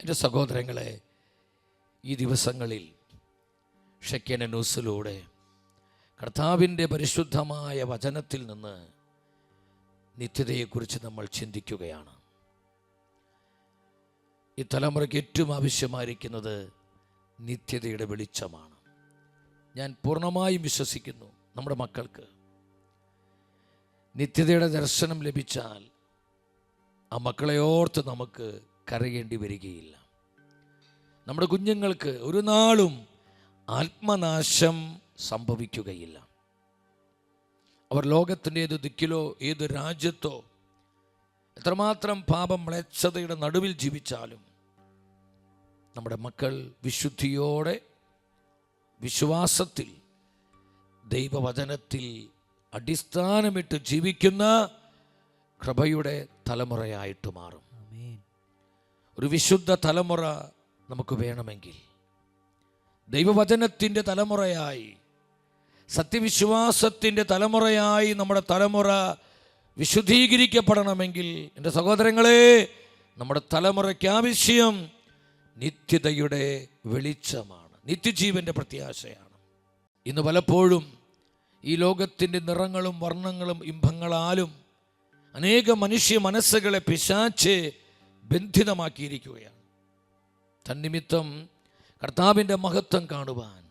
എൻ്റെ സഹോദരങ്ങളെ, ഈ ദിവസങ്ങളിൽ ഷെക്കന ന്യൂസിലൂടെ കർത്താവിൻ്റെ പരിശുദ്ധമായ വചനത്തിൽ നിന്ന് നിത്യതയെക്കുറിച്ച് നമ്മൾ ചിന്തിക്കുകയാണ്. ഈ തലമുറയ്ക്ക് ഏറ്റവും ആവശ്യമായിരിക്കുന്നത് നിത്യതയുടെ വെളിച്ചമാണ്. ഞാൻ പൂർണ്ണമായും വിശ്വസിക്കുന്നു, നമ്മുടെ മക്കൾക്ക് നിത്യതയുടെ ദർശനം ലഭിച്ചാൽ ആ മക്കളെ ഓർത്ത് നമുക്ക് കരയേണ്ടി വരികയില്ല. നമ്മുടെ കുഞ്ഞുങ്ങൾക്ക് ഒരു നാളും ആത്മനാശം സംഭവിക്കുകയില്ല. അവർ ലോകത്തിൻ്റെ ഏത് ദിക്കിലോ ഏത് രാജ്യത്തോ എത്രമാത്രം പാപം മ്ലേച്ഛതയുടെ നടുവിൽ ജീവിച്ചാലും നമ്മുടെ മക്കൾ വിശുദ്ധിയോടെ വിശ്വാസത്തിൽ ദൈവവചനത്തിൽ അടിസ്ഥാനമിട്ട് ജീവിക്കുന്ന കൃപയുടെ തലമുറയായിട്ട് മാറും. ഒരു വിശുദ്ധ തലമുറ നമുക്ക് വേണമെങ്കിൽ, ദൈവവചനത്തിൻ്റെ തലമുറയായി, സത്യവിശ്വാസത്തിൻ്റെ തലമുറയായി നമ്മുടെ തലമുറ വിശുദ്ധീകരിക്കപ്പെടണമെങ്കിൽ എൻ്റെ സഹോദരങ്ങളെ, നമ്മുടെ തലമുറയ്ക്ക് ആവശ്യം നിത്യതയുടെ വെളിച്ചമാണ്, നിത്യജീവൻ്റെ പ്രത്യാശയാണ്. ഇന്ന് പലപ്പോഴും ഈ ലോകത്തിൻ്റെ നിറങ്ങളും വർണ്ണങ്ങളും ഇമ്പങ്ങളാലും അനേക മനുഷ്യ മനസ്സുകളെ പിശാച് ബന്ധിതമാക്കിയിരിക്കുകയാണ്. തന്നിമിത്തം കർത്താവിൻ്റെ മഹത്വം കാണുവാൻ,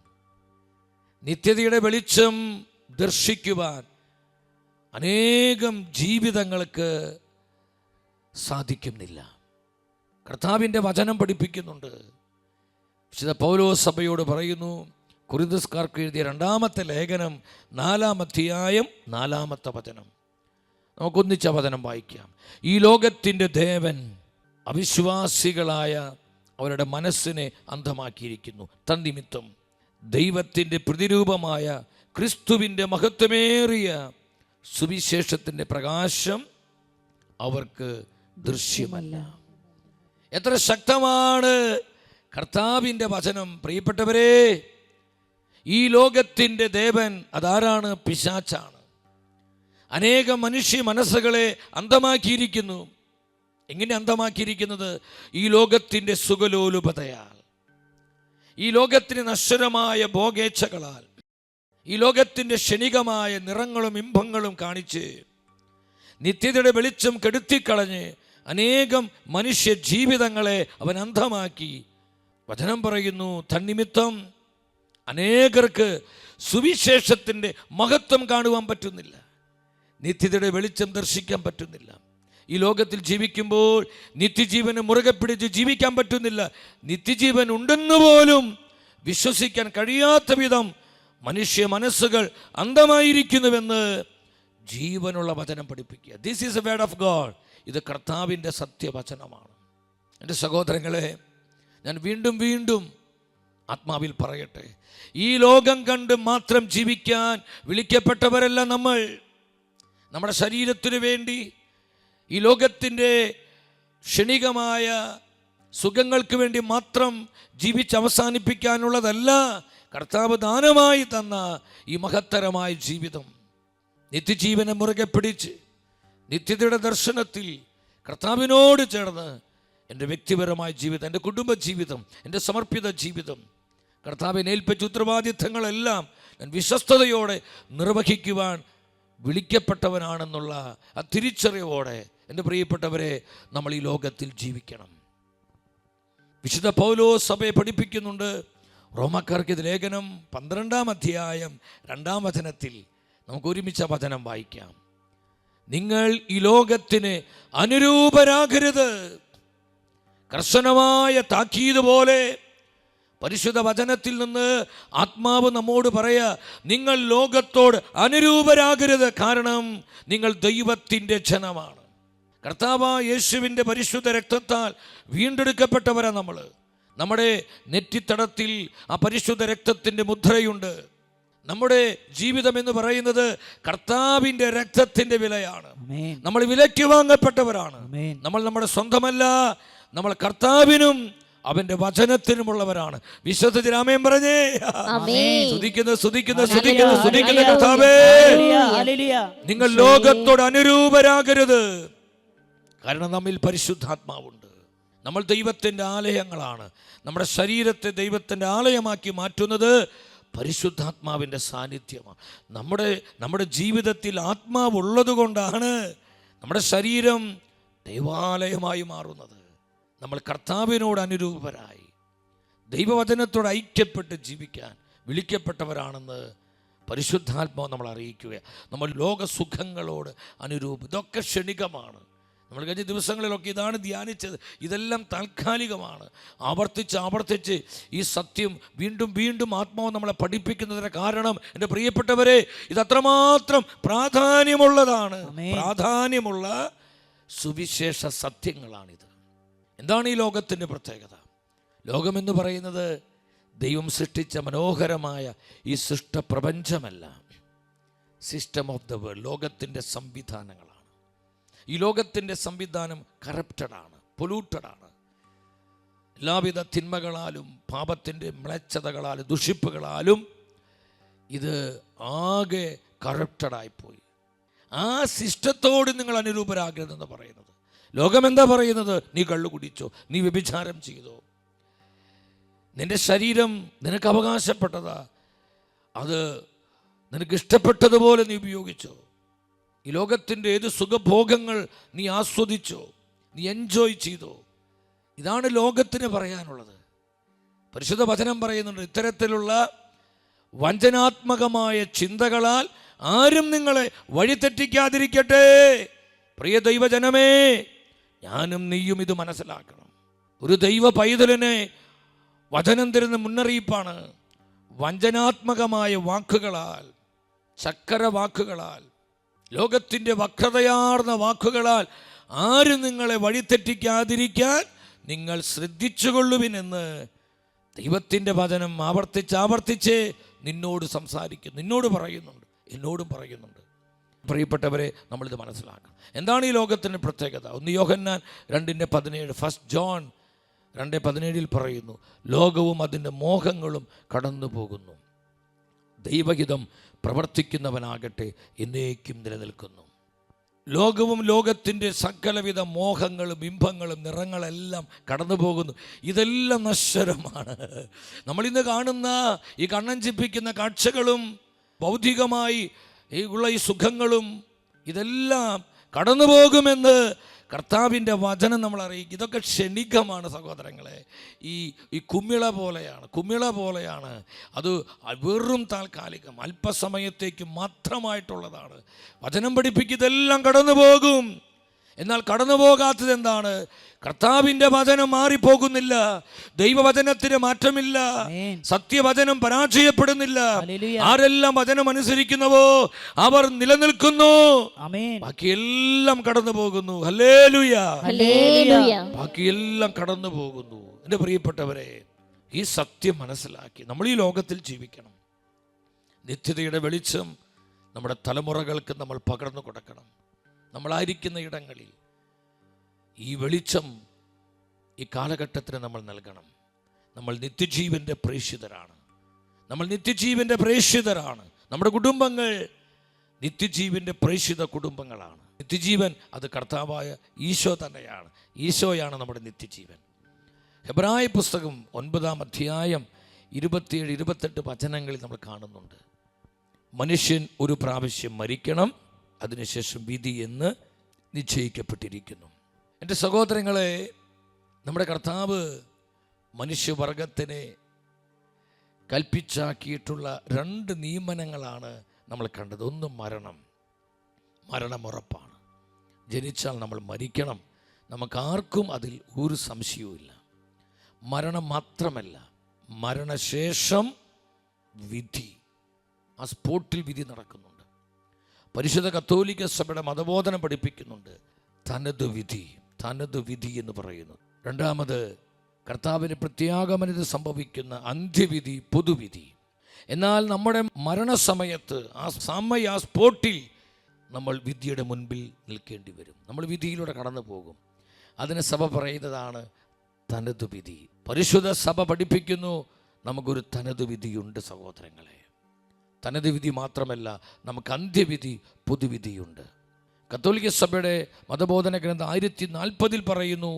നിത്യതയുടെ വെളിച്ചം ദർശിക്കുവാൻ അനേകം ജീവിതങ്ങൾക്ക് സാധിക്കുന്നില്ല. കർത്താവിൻ്റെ വചനം പഠിപ്പിക്കുന്നുണ്ട്. വിശുദ്ധ പൗലോസ് സഭയോട് പറയുന്നു, കൊരിന്ത്യക്കാർക്ക് എഴുതിയ 2-ാമത്തെ ലേഖനം 4-ാം അധ്യായം 4-ാമത്തെ വചനം. നമുക്കൊന്നിച്ച വചനം വായിക്കാം. ഈ ലോകത്തിൻ്റെ ദേവൻ അവിശ്വാസികളായ അവരുടെ മനസ്സിനെ അന്ധമാക്കിയിരിക്കുന്നു. തന്നിമിത്തം ദൈവത്തിൻ്റെ പ്രതിരൂപമായ ക്രിസ്തുവിൻ്റെ മഹത്വമേറിയ സുവിശേഷത്തിൻ്റെ പ്രകാശം അവർക്ക് ദൃശ്യമല്ല. എത്ര ശക്തമാണ് കർത്താവിൻ്റെ വചനം! പ്രിയപ്പെട്ടവരെ, ഈ ലോകത്തിൻ്റെ ദേവൻ അതാരാണ്? പിശാചാണ്. അനേകം മനുഷ്യ മനസ്സുകളെ അന്ധമാക്കിയിരിക്കുന്നു. എങ്ങനെ അന്ധമാക്കിയിരിക്കുന്നത്? ഈ ലോകത്തിൻ്റെ സുഖലോലുപതയാൽ, ഈ ലോകത്തിന് നശ്വരമായ ഭോഗേച്ഛകളാൽ, ഈ ലോകത്തിൻ്റെ ക്ഷണികമായ നിറങ്ങളും ഇമ്പങ്ങളും കാണിച്ച് നിത്യതയുടെ വെളിച്ചം കെടുത്തിക്കളഞ്ഞ് അനേകം മനുഷ്യ ജീവിതങ്ങളെ അവൻ അന്ധമാക്കി. വചനം പറയുന്നു, തന്നിമിത്തം അനേകർക്ക് സുവിശേഷത്തിൻ്റെ മഹത്വം കാണുവാൻ പറ്റുന്നില്ല, നിത്യതയുടെ വെളിച്ചം ദർശിക്കാൻ പറ്റുന്നില്ല. ഈ ലോകത്തിൽ ജീവിക്കുമ്പോൾ നിത്യജീവനെ മുറുകെ പിടിച്ച് ജീവിക്കാൻ പറ്റുന്നില്ല. നിത്യജീവൻ ഉണ്ടെന്ന് പോലും വിശ്വസിക്കാൻ കഴിയാത്ത വിധം മനുഷ്യ മനസ്സുകൾ അന്ധമായിരിക്കുന്നുവെന്ന് ജീവനുള്ള വചനം പഠിപ്പിക്കുക. This is A word of God. ഇത് കർത്താവിൻ്റെ സത്യവചനമാണ്. എൻ്റെ സഹോദരങ്ങളെ, ഞാൻ വീണ്ടും വീണ്ടും ആത്മാവിൽ പറയട്ടെ, ഈ ലോകം കണ്ട് മാത്രം ജീവിക്കാൻ വിളിക്കപ്പെട്ടവരല്ല നമ്മൾ. നമ്മുടെ ശരീരത്തിനു വേണ്ടി, ഈ ലോകത്തിൻ്റെ ക്ഷണികമായ സുഖങ്ങൾക്ക് വേണ്ടി മാത്രം ജീവിച്ച് അവസാനിപ്പിക്കാനുള്ളതല്ല കർത്താവ് ദാനമായി തന്ന ഈ മഹത്തരമായ ജീവിതം. നിത്യജീവനെ മുറുകെ പിടിച്ച് നിത്യതയുടെ ദർശനത്തിൽ കർത്താവിനോട് ചേർന്ന് എൻ്റെ വ്യക്തിപരമായ ജീവിതം, എൻ്റെ കുടുംബ ജീവിതം, എൻ്റെ സമർപ്പിത ജീവിതം, കർത്താവിനെ ഏൽപ്പിച്ച ഉത്തരവാദിത്തങ്ങളെല്ലാം ഞാൻ വിശ്വസ്തയോടെ നിർവഹിക്കുവാൻ വിളിക്കപ്പെട്ടവനാണെന്നുള്ള ആ തിരിച്ചറിവോടെ എൻ്റെ പ്രിയപ്പെട്ടവരെ നമ്മൾ ഈ ലോകത്തിൽ ജീവിക്കണം. വിശുദ്ധ പൗലോസ് സഭയെ പഠിപ്പിക്കുന്നുണ്ട്. റോമാക്കാർക്ക് ഇത് ലേഖനം 12-ാം അധ്യായം 2-ാം വചനത്തിൽ നമുക്ക് ഒരുമിച്ച വചനം വായിക്കാം. നിങ്ങൾ ഈ ലോകത്തിന് അനുരൂപരാകരുത്. കർശനമായ താക്കീത് പോലെ പരിശുദ്ധ വചനത്തിൽ നിന്ന് ആത്മാവ് നമ്മോട് പറയാ, നിങ്ങൾ ലോകത്തോട് അനുരൂപരാകരുത്. കാരണം നിങ്ങൾ ദൈവത്തിൻ്റെ ജനമാണ്. കർത്താവായ യേശുവിൻ്റെ പരിശുദ്ധ രക്തത്താൽ വീണ്ടെടുക്കപ്പെട്ടവരാണ് നമ്മൾ. നമ്മുടെ നെറ്റിത്തടത്തിൽ ആ പരിശുദ്ധ രക്തത്തിൻ്റെ മുദ്രയുണ്ട്. നമ്മുടെ ജീവിതം എന്ന് പറയുന്നത് കർത്താവിൻ്റെ രക്തത്തിൻ്റെ വിലയാണ്. നമ്മൾ വിലയ്ക്ക് വാങ്ങപ്പെട്ടവരാണ്. നമ്മൾ നമ്മുടെ സ്വന്തമല്ല, നമ്മൾ കർത്താവിനും അവന്റെ വചനത്തിനുമുള്ളവരാണ്. വിശ്വസിച്ച് ആമേൻ പറഞ്ഞേ. സ്തുതിക്കുന്ന കർത്താവേ, നിങ്ങൾ ലോകത്തോട് അനുരൂപരാകരുത്. കാരണം നമ്മിൽ പരിശുദ്ധാത്മാവുണ്ട്, നമ്മൾ ദൈവത്തിൻ്റെ ആലയങ്ങളാണ്. നമ്മുടെ ശരീരത്തെ ദൈവത്തിൻ്റെ ആലയമാക്കി മാറ്റുന്നത് പരിശുദ്ധാത്മാവിൻ്റെ സാന്നിധ്യമാണ്. നമ്മുടെ ജീവിതത്തിൽ ആത്മാവുള്ളത് കൊണ്ടാണ് നമ്മുടെ ശരീരം ദൈവാലയമായി മാറുന്നത്. നമ്മൾ കർത്താവിനോട് അനുരൂപരായി ദൈവവചനത്തോട് ഐക്യപ്പെട്ട് ജീവിക്കാൻ വിളിക്കപ്പെട്ടവരാണെന്ന് പരിശുദ്ധാത്മാവ് നമ്മൾ അറിയിക്കുക. നമ്മൾ ലോകസുഖങ്ങളോട് അനുരൂപം, ഇതൊക്കെ ക്ഷണികമാണ്. നമ്മൾ കഴിഞ്ഞ ദിവസങ്ങളിലൊക്കെ ഇതാണ് ധ്യാനിച്ചത്. ഇതെല്ലാം താൽക്കാലികമാണ്. ആവർത്തിച്ച് ഈ സത്യം വീണ്ടും വീണ്ടും ആത്മാവ് നമ്മളെ പഠിപ്പിക്കുന്നതിന് കാരണം, എൻ്റെ പ്രിയപ്പെട്ടവരെ, ഇത് അത്രമാത്രം പ്രാധാന്യമുള്ളതാണ്. പ്രാധാന്യമുള്ള സുവിശേഷ സത്യങ്ങളാണിത്. എന്താണ് ഈ ലോകത്തിൻ്റെ പ്രത്യേകത? ലോകമെന്ന് പറയുന്നത് ദൈവം സൃഷ്ടിച്ച മനോഹരമായ ഈ സൃഷ്ടപ്രപഞ്ചമല്ല, സിസ്റ്റം ഓഫ് ദ വേൾഡ്, ലോകത്തിൻ്റെ സംവിധാനങ്ങളാണ്. ഈ ലോകത്തിൻ്റെ സംവിധാനം കറപ്റ്റഡാണ്, പൊല്യൂട്ടഡാണ്. എല്ലാവിധ തിന്മകളാലും പാപത്തിൻ്റെ മ്ലേച്ഛതകളാലും ദുഷിപ്പുകളാലും ഇത് ആകെ കറപ്റ്റഡായിപ്പോയി. ആ സിസ്റ്റത്തോട് നിങ്ങൾ അനുരൂപരാകരുതെന്ന് പറയുന്നത്. ലോകം എന്താ പറയുന്നത്? നീ കള്ളു കുടിച്ചോ, നീ വ്യഭിചാരം ചെയ്തോ, നിന്റെ ശരീരം നിനക്ക് അവകാശപ്പെട്ടതാ, അത് നിനക്ക് ഇഷ്ടപ്പെട്ടതുപോലെ നീ ഉപയോഗിച്ചോ, ഈ ലോകത്തിൻ്റെ ഏത് സുഖഭോഗങ്ങൾ നീ ആസ്വദിച്ചോ, നീ എൻജോയ് ചെയ്തോ. ഇതാണ് ലോകത്തിന് പറയാനുള്ളത്. പരിശുദ്ധ വചനം പറയുന്നുണ്ട്, ഇത്തരത്തിലുള്ള വഞ്ചനാത്മകമായ ചിന്തകളാൽ ആരും നിങ്ങളെ വഴിതെറ്റിക്കാതിരിക്കട്ടെ. പ്രിയ ദൈവജനമേ, ഞാനും നീയും ഇത് മനസ്സിലാക്കണം. ഒരു ദൈവ പൈതലിനെ വചനം തരുന്ന മുന്നറിയിപ്പാണ്. വഞ്ചനാത്മകമായ വാക്കുകളാൽ, ചക്കര വാക്കുകളാൽ, ലോകത്തിൻ്റെ വക്രതയാർന്ന വാക്കുകളാൽ ആരും നിങ്ങളെ വഴിതെറ്റിക്കാതിരിക്കാൻ നിങ്ങൾ ശ്രദ്ധിച്ചുകൊള്ളുവിനെന്ന് ദൈവത്തിൻ്റെ വചനം ആവർത്തിച്ച് നിന്നോട് സംസാരിക്കുന്നു, നിന്നോട് പറയുന്നുണ്ട്, എന്നോടും പറയുന്നുണ്ട്. പ്രിയപ്പെട്ടവരെ, നമ്മളിത് മനസ്സിലാക്കണം. എന്താണ് ഈ ലോകത്തിൻ്റെ പ്രത്യേകത? 1 യോഹന്നാൻ 2:17, 1 ജോൺ 2:17 പറയുന്നു, ലോകവും അതിൻ്റെ മോഹങ്ങളും കടന്നു പോകുന്നു, ദൈവഹിതം പ്രവർത്തിക്കുന്നവനാകട്ടെ എന്നേക്കും നിലനിൽക്കുന്നു. ലോകവും ലോകത്തിൻ്റെ സകലവിധ മോഹങ്ങളും ബിംബങ്ങളും നിറങ്ങളെല്ലാം കടന്നു പോകുന്നു. ഇതെല്ലാം നശ്വരമാണ്. നമ്മളിന്ന് കാണുന്ന ഈ കണ്ണഞ്ചിപ്പിക്കുന്ന കാഴ്ചകളും ഭൗതികമായി ഉള്ള ഈ സുഖങ്ങളും ഇതെല്ലാം കടന്നു പോകുമെന്ന് കർത്താവിൻ്റെ വചനം നമ്മൾ അറിയിക്കും. ഇതൊക്കെ ക്ഷണികമാണ് സഹോദരങ്ങളെ. ഈ കുമിള പോലെയാണ്. അത് വെറും താൽക്കാലികം, അല്പസമയത്തേക്ക് മാത്രമായിട്ടുള്ളതാണ്. വചനം പഠിപ്പിക്കും, ഇതെല്ലാം കടന്നു പോകും. എന്നാൽ കടന്നു പോകാത്തത് എന്താണ്? കർത്താവിൻ്റെ വചനം മാറിപ്പോകുന്നില്ല, ദൈവവചനത്തിന് മാറ്റമില്ല, സത്യവചനം പരാജയപ്പെടുന്നില്ല. ആരെല്ലാം വചനം അനുസരിക്കുന്നവോ അവർ നിലനിൽക്കുന്നു, ബാക്കിയെല്ലാം കടന്നു പോകുന്നു. ഹല്ലേലൂയ, ബാക്കിയെല്ലാം കടന്നു പോകുന്നു. എൻ്റെ പ്രിയപ്പെട്ടവരെ, ഈ സത്യം മനസ്സിലാക്കി നമ്മൾ ഈ ലോകത്തിൽ ജീവിക്കണം. നിത്യതയുടെ വെളിച്ചം നമ്മുടെ തലമുറകൾക്ക് നമ്മൾ പകർന്നു കൊടുക്കണം. നമ്മളായിരിക്കുന്ന ഇടങ്ങളിൽ ഈ വെളിച്ചം ഈ കാലഘട്ടത്തിന് നമ്മൾ നൽകണം. നമ്മൾ നിത്യജീവൻ്റെ പ്രേക്ഷിതരാണ്. നമ്മുടെ കുടുംബങ്ങൾ നിത്യജീവൻ്റെ പ്രേക്ഷിത കുടുംബങ്ങളാണ്. നിത്യജീവൻ അത് കർത്താവായ ഈശോ തന്നെയാണ്. ഈശോയാണ് നമ്മുടെ നിത്യജീവൻ. ഹെബ്രായ പുസ്തകം 9-ാം അധ്യായം 27-28 വചനങ്ങളിൽ നമ്മൾ കാണുന്നുണ്ട്, മനുഷ്യൻ ഒരു പ്രാവശ്യം മരിക്കണം, അതിനുശേഷം വിധി എന്ന് നിശ്ചയിക്കപ്പെട്ടിരിക്കുന്നു. എൻ്റെ സഹോദരങ്ങളെ, നമ്മുടെ കർത്താവ് മനുഷ്യവർഗത്തിനെ കൽപ്പിച്ചാക്കിയിട്ടുള്ള 2 നിയമനങ്ങളാണ് നമ്മൾ കണ്ടത്. ഒന്ന് മരണം ഉറപ്പാണ്. ജനിച്ചാൽ നമ്മൾ മരിക്കണം. നമുക്കാർക്കും അതിൽ ഒരു സംശയവുമില്ല. മരണം മാത്രമല്ല, മരണശേഷം വിധി, ആ സ്പോട്ടിൽ വിധി നടക്കുന്നുണ്ട്. പരിശുദ്ധ കത്തോലിക്ക സഭയുടെ മതബോധനം പഠിപ്പിക്കുന്നുണ്ട്, തനത് വിധി എന്ന് പറയുന്നു. രണ്ടാമത്, കർത്താവിന് പ്രത്യാഗമനത്തിൽ സംഭവിക്കുന്ന അന്ത്യവിധി, പൊതുവിധി. എന്നാൽ നമ്മുടെ മരണസമയത്ത് ആ സ്പോട്ടിൽ നമ്മൾ വിധിയുടെ മുൻപിൽ നിൽക്കേണ്ടി വരും. നമ്മൾ വിധിയിലൂടെ കടന്നു പോകും. അതിന് സഭ പറയുന്നതാണ് തനത് വിധി. പരിശുദ്ധ സഭ പഠിപ്പിക്കുന്നു, നമുക്കൊരു തനത് വിധിയുണ്ട് സഹോദരങ്ങളെ. തനത് വിധി മാത്രമല്ല, നമുക്ക് അന്ത്യവിധി, പൊതുവിധിയുണ്ട്. കത്തോലിക്ക സഭയുടെ മതബോധന ഗ്രന്ഥം 1040 പറയുന്നു,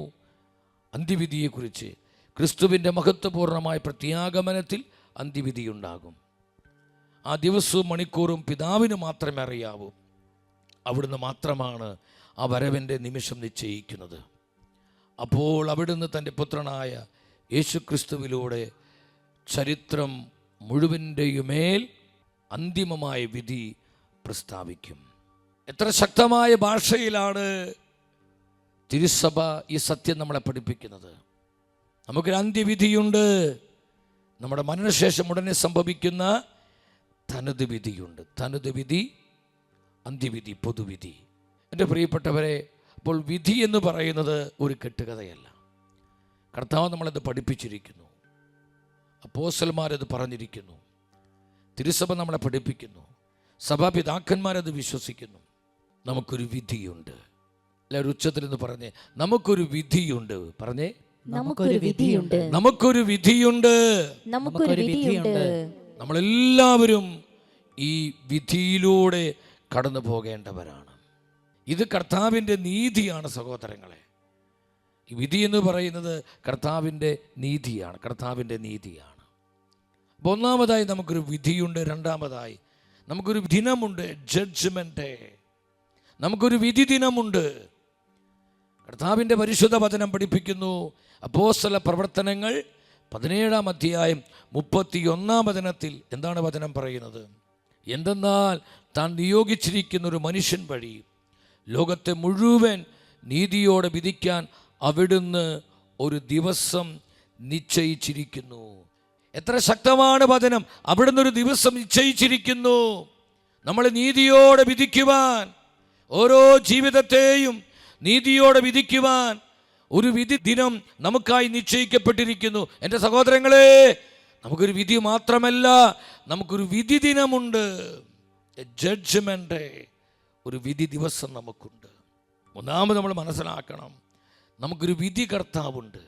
അന്ത്യവിധിയെക്കുറിച്ച്. ക്രിസ്തുവിൻ്റെ മഹത്വപൂർണ്ണമായ പ്രത്യാഗമനത്തിൽ അന്ത്യവിധിയുണ്ടാകും. ആ ദിവസവും മണിക്കൂറും പിതാവിന് മാത്രമേ അറിയാവൂ. അവിടുന്ന് മാത്രമാണ് ആ വരവിൻ്റെ നിമിഷം നിശ്ചയിക്കുന്നത്. അപ്പോൾ അവിടുന്ന് തൻ്റെ പുത്രനായ യേശുക്രിസ്തുവിലൂടെ ചരിത്രം മുഴുവൻ്റെയുമേൽ അന്തിമമായ വിധി പ്രസ്താവിക്കും. എത്ര ശക്തമായ ഭാഷയിലാണ് തിരുസഭ ഈ സത്യം നമ്മളെ പഠിപ്പിക്കുന്നത്. നമുക്കൊരു അന്ത്യവിധിയുണ്ട്. നമ്മുടെ മരണശേഷം ഉടനെ സംഭവിക്കുന്ന തനത് വിധിയുണ്ട്. തനത് വിധി, അന്ത്യവിധി, പൊതുവിധി. എൻ്റെ പ്രിയപ്പെട്ടവരെ, അപ്പോൾ വിധി എന്ന് പറയുന്നത് ഒരു കെട്ടുകഥയല്ല. കർത്താവ് നമ്മളത് പഠിപ്പിച്ചിരിക്കുന്നു. അപ്പോസ്തലന്മാരത് പറഞ്ഞിരിക്കുന്നു. തിരുസഭ നമ്മളെ പഠിപ്പിക്കുന്നു. സഭാപിതാക്കന്മാരത് വിശ്വസിക്കുന്നു. നമുക്കൊരു വിധിയുണ്ട്. എല്ലാവരും ഉച്ചത്തിൽ നിന്ന് പറഞ്ഞേ, നമുക്കൊരു വിധിയുണ്ട്. പറഞ്ഞേ, നമുക്കൊരു വിധിയുണ്ട്. നമുക്കൊരു വിധിയുണ്ട്. നമുക്കൊരു വിധിയുണ്ട്. നമ്മളെല്ലാവരും ഈ വിധിയിലൂടെ കടന്നു പോകേണ്ടവരാണ്. ഇത് കർത്താവിൻ്റെ നീതിയാണ് സഹോദരങ്ങളെ. ഈ വിധി എന്ന് പറയുന്നത് കർത്താവിൻ്റെ നീതിയാണ്. കർത്താവിൻ്റെ നീതിയാണ്. അപ്പോൾ ഒന്നാമതായി നമുക്കൊരു വിധിയുണ്ട്. രണ്ടാമതായി നമുക്കൊരു ദിനമുണ്ട്, ജഡ്ജ്മെന്റ്. നമുക്കൊരു വിധി ദിനമുണ്ട്. കർത്താവിൻ്റെ പരിശുദ്ധ വചനം പഠിപ്പിക്കുന്നു. അപ്പോസ്തല പ്രവർത്തനങ്ങൾ 17-ാം അധ്യായം 31-ാം വചനത്തിൽ എന്താണ് വചനം പറയുന്നത്? എന്തെന്നാൽ താൻ നിയോഗിച്ചിരിക്കുന്ന ഒരു മനുഷ്യൻ വഴി ലോകത്തെ മുഴുവൻ നീതിയോടെ വിധിക്കാൻ അവിടുന്ന് ഒരു ദിവസം നിശ്ചയിച്ചിരിക്കുന്നു. എത്ര ശക്തമാണ് വചനം! അവിടുന്ന് ഒരു ദിവസം നിശ്ചയിച്ചിരിക്കുന്നു നമ്മളെ നീതിയോടെ വിധിക്കുവാൻ, ഓരോ ജീവിതത്തെയും നീതിയോടെ വിധിക്കുവാൻ ഒരു വിധി ദിനം നമുക്കായി നിശ്ചയിക്കപ്പെട്ടിരിക്കുന്നു. എൻ്റെ സഹോദരങ്ങളെ, നമുക്കൊരു വിധി മാത്രമല്ല, നമുക്കൊരു വിധി ദിനമുണ്ട്. ജഡ്ജ്മെന്റ്, ഒരു വിധി ദിവസം നമുക്കുണ്ട്. ഒന്നാമത് നമ്മൾ മനസ്സിലാക്കണം, നമുക്കൊരു വിധി കർത്താവുണ്ട്.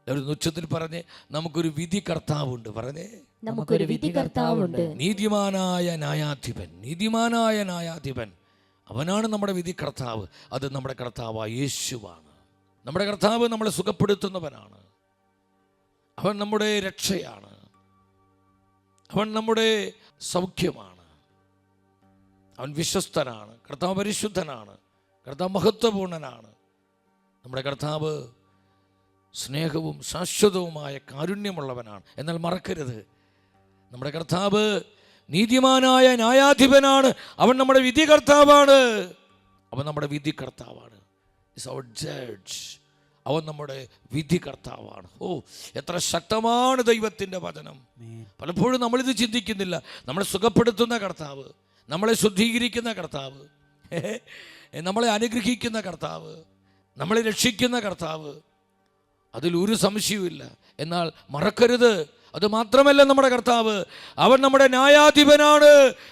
ഒരു ഉച്ചത്തിൽ പറഞ്ഞേ, നമുക്കൊരു വിധി കർത്താവുണ്ട്. പറഞ്ഞേ, നമുക്കൊരു വിധി കർത്താവുണ്ട്. നീതിമാനായ ന്യായാധിപൻ, നീതിമാനായ ന്യായാധിപൻ, അവനാണ് നമ്മുടെ വിധി കർത്താവ്. അത് നമ്മുടെ കർത്താവായ യേശുവാണ്. നമ്മുടെ കർത്താവ് നമ്മളെ സുഖപ്പെടുത്തുന്നവനാണ്. അവൻ നമ്മുടെ രക്ഷയാണ്. അവൻ നമ്മുടെ സൗഖ്യമാണ്. അവൻ വിശ്വസ്തനാണ്. കർത്താവ് പരിശുദ്ധനാണ്. കർത്താവ് മഹത്വപൂർണനാണ്. നമ്മുടെ കർത്താവ് സ്നേഹവും ശാശ്വതവുമായ കാരുണ്യമുള്ളവനാണ്. എന്നാൽ മറക്കരുത്, നമ്മുടെ കർത്താവ് നീതിമാനായ ന്യായാധിപനാണ്. അവൻ നമ്മുടെ വിധി കർത്താവാണ്. അവൻ നമ്മുടെ വിധി കർത്താവാണ്. Is our judge. അവൻ നമ്മുടെ വിധി കർത്താവാണ്. ഓ, എത്ര ശക്തമാണ് ദൈവത്തിൻ്റെ വചനം! പലപ്പോഴും നമ്മളിത് ചിന്തിക്കുന്നില്ല. നമ്മളെ സുഖപ്പെടുത്തുന്ന കർത്താവ്, നമ്മളെ ശുദ്ധീകരിക്കുന്ന കർത്താവ്, നമ്മളെ അനുഗ്രഹിക്കുന്ന കർത്താവ്, നമ്മളെ രക്ഷിക്കുന്ന കർത്താവ്, അതിലൊരു സംശയവുമില്ല. എന്നാൽ മറക്കരുത്, അത് മാത്രമല്ല നമ്മുടെ കർത്താവ്, അവൻ നമ്മുടെ ന്യായാധിപനാണ്.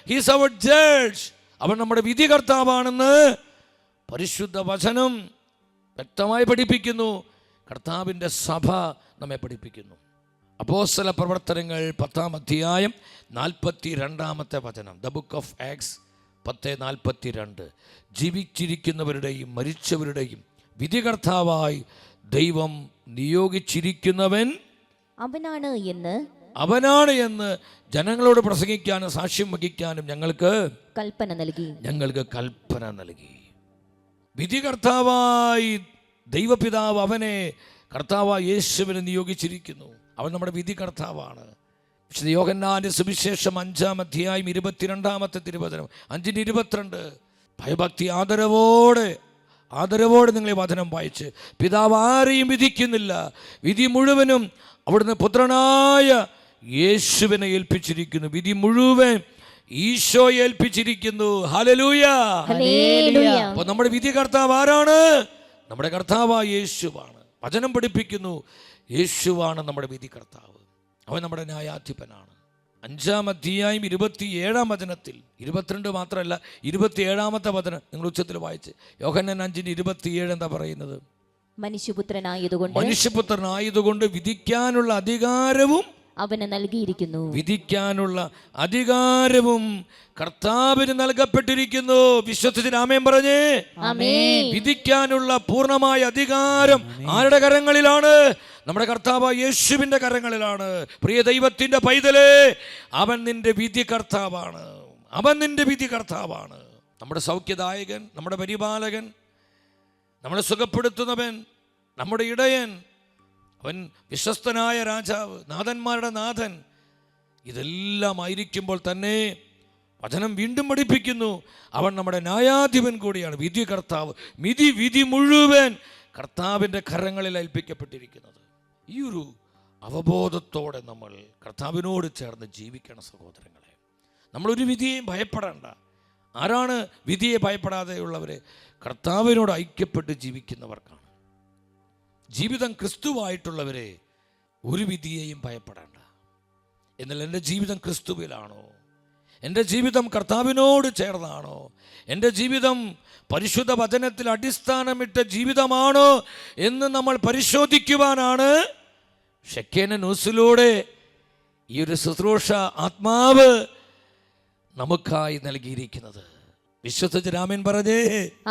ഹീസ് അവർ ജഡ്ജ്. അവൻ നമ്മുടെ വിധി കർത്താവാണെന്ന് പരിശുദ്ധ വചനം വ്യക്തമായി പഠിപ്പിക്കുന്നു. കർത്താവിൻ്റെ സഭ നമ്മെ പഠിപ്പിക്കുന്നു. അപ്പോസ്തല പ്രവർത്തനങ്ങൾ 10-ാം അധ്യായം 42-ാമത്തെ വചനം, ദ ബുക്ക് ഓഫ് ആക്ട്സ് 10:42. ജീവിച്ചിരിക്കുന്നവരുടെയും മരിച്ചവരുടെയും വിധി കർത്താവായി ദൈവം നിയോഗിച്ചിരിക്കുന്നവൻ അവനാണ് എന്ന് ജനങ്ങളോട് പ്രസംഗിക്കാനും സാക്ഷ്യം വഹിക്കാനും ഞങ്ങൾക്ക് കൽപ്പന നൽകി. വിധി കർത്താവായി ദൈവപിതാവ് അവനെ കർത്താവായി യേശുവിനെ നിയോഗിച്ചിരിക്കുന്നു. അവൻ നമ്മുടെ വിധി കർത്താവാണ്. വിശുദ്ധ യോഹന്നാന്റെ സുവിശേഷം 5-ാം അധ്യായം 22-ാമത്തെ തിരുവചനം 5:22. ഭയഭക്തി ആദരവോടെ നിങ്ങളെ വചനം വായിച്ച്, പിതാവ് ആരെയും വിധിക്കുന്നില്ല, വിധി മുഴുവനും അവിടുന്ന് പുത്രനായ യേശുവിനെ ഏൽപ്പിച്ചിരിക്കുന്നു. വിധി മുഴുവൻ ഈശോയെ ഏൽപ്പിച്ചിരിക്കുന്നു. ഹല്ലേലൂയ. അപ്പോൾ നമ്മുടെ വിധി കർത്താവ് ആരാണ്? നമ്മുടെ കർത്താവായ യേശുവാണ്. വചനം പഠിപ്പിക്കുന്നു, യേശുവാണ് നമ്മുടെ വിധി കർത്താവ്. അവൻ നമ്മുടെ ന്യായാധിപനാണ്. 5-ാം അധ്യായം 27-ാം വചനത്തിൽ 22 മാത്രമല്ല 27-ാമത്തെ വചനം നിങ്ങൾ ഉച്ചത്തിൽ വായിച്ച്, യോഹന്നാൻ 5:27 എന്താ പറയുന്നത്? മനുഷ്യപുത്രനായതുകൊണ്ട് വിധിക്കാനുള്ള അധികാരവും അവന് നൽകിയിരിക്കുന്നു. വിധിക്കാനുള്ള അധികാരവും കർത്താവിന് നൽകപ്പെട്ടിരിക്കുന്നു. വിശ്വസിച്ച് ആമേൻ പറഞ്ഞേ. ആമേൻ. വിധിക്കാനുള്ള പൂർണ്ണമായ അധികാരം ആരുടെ കരങ്ങളിലാണ്? നമ്മുടെ കർത്താവ് യേശുവിന്റെ കരങ്ങളിലാണ്. പ്രിയ ദൈവത്തിന്റെ പൈതലേ, അവൻ നിന്റെ വിധി കർത്താവാണ്. അവൻ നിന്റെ വിധി കർത്താവാണ്. നമ്മുടെ സൗഖ്യദായകൻ, നമ്മുടെ പരിപാലകൻ, നമ്മളെ സുഖപ്പെടുത്തുന്നവൻ, നമ്മുടെ ഇടയൻ, അവൻ വിശ്വസ്തനായ രാജാവ്, നാഥന്മാരുടെ നാഥൻ. ഇതെല്ലാം ആയിരിക്കുമ്പോൾ തന്നെ വചനം വീണ്ടും പഠിപ്പിക്കുന്നു, അവൻ നമ്മുടെ ന്യായാധിപൻ കൂടിയാണ്, വിധി കർത്താവ്. വിധി മുഴുവൻ കർത്താവിൻ്റെ കരങ്ങളിൽ ഏൽപ്പിക്കപ്പെട്ടിരിക്കുന്നത്. ഈ ഒരു അവബോധത്തോടെ നമ്മൾ കർത്താവിനോട് ചേർന്ന് ജീവിക്കണം സഹോദരങ്ങളെ. നമ്മളൊരു വിധിയെയും ഭയപ്പെടേണ്ട. ആരാണ് വിധിയെ ഭയപ്പെടാതെയുള്ളവർ? കർത്താവിനോട് ഐക്യപ്പെട്ട് ജീവിക്കുന്നവർക്കാണ്. ജീവിതം ക്രിസ്തുവായിട്ടുള്ളവരെ ഒരു വിധിയെയും ഭയപ്പെടേണ്ട. എന്നാൽ എൻ്റെ ജീവിതം ക്രിസ്തുവിലാണോ? എൻ്റെ ജീവിതം കർത്താവിനോട് ചേർന്നാണോ? എൻ്റെ ജീവിതം പരിശുദ്ധ വചനത്തിൽ അടിസ്ഥാനമിട്ട ജീവിതമാണോ എന്ന് നമ്മൾ പരിശോധിക്കുവാനാണ് ഷെക്കേന ന്യൂസിലൂടെ ഈ ഒരു ശുശ്രൂഷ ആത്മാവ് നമുക്കായി നൽകിയിരിക്കുന്നത്. വിശ്വസിച്ച് ആമേൻ പറഞ്ഞേ.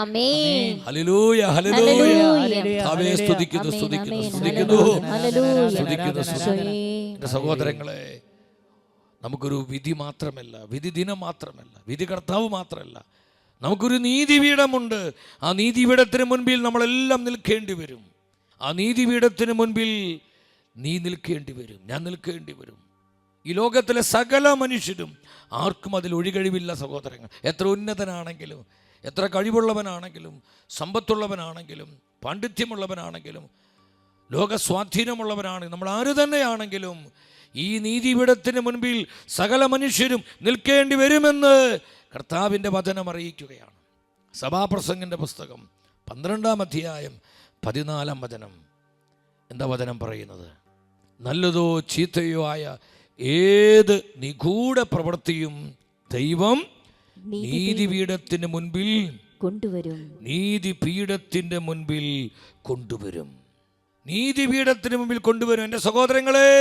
ആമേൻ. ഹല്ലേലൂയ, ഹല്ലേലൂയ. കർത്താവേ സ്തുതിക്കുന്നു, സ്തുതിക്കുന്നു, സ്തുതിക്കുന്നു, സ്തുതിക്കുന്നു, സ്തുതിക്കുന്നു. എൻ്റെ സഹോദരങ്ങളെ, നമുക്കൊരു വിധി മാത്രമല്ല, വിധി ദിനം മാത്രമല്ല, വിധി കർത്താവ് മാത്രമല്ല, നമുക്കൊരു നീതിപീഠമുണ്ട്. ആ നീതിപീഠത്തിന് മുൻപിൽ നമ്മളെല്ലാം നിൽക്കേണ്ടി വരും. ആ നീതിപീഠത്തിന് മുൻപിൽ നീ നിൽക്കേണ്ടി വരും, ഞാൻ നിൽക്കേണ്ടി വരും. ഈ ലോകത്തിലെ സകല മനുഷ്യരും, ആർക്കും അതിൽ ഒഴികഴിവില്ല സഹോദരങ്ങൾ. എത്ര ഉന്നതനാണെങ്കിലും, എത്ര കഴിവുള്ളവനാണെങ്കിലും, സമ്പത്തുള്ളവനാണെങ്കിലും, പാണ്ഡിത്യമുള്ളവനാണെങ്കിലും, ലോകസ്വാധീനമുള്ളവനാണെങ്കിലും, നമ്മൾ ആര് തന്നെയാണെങ്കിലും ഈ നീതിപീഠത്തിന് മുൻപിൽ സകല മനുഷ്യരും നിൽക്കേണ്ടി വരുമെന്ന് കർത്താവിൻ്റെ വചനം അറിയിക്കുകയാണ്. സഭാപ്രസംഗിൻ്റെ പുസ്തകം 12-ാം അധ്യായം 14-ാം വചനം. എന്താ വചനം പറയുന്നത്? നല്ലതോ ചീത്തയോ ആയ ഏത് നിഗൂഢ പ്രവൃത്തിയും ദൈവം നീതിപീഠത്തിന് മുൻപിൽ കൊണ്ടുവരും. നീതിപീഠത്തിൻ്റെ മുൻപിൽ കൊണ്ടുവരും. നീതിപീഠത്തിന് മുമ്പിൽ കൊണ്ടുവരും. എൻ്റെ സഹോദരങ്ങളെ,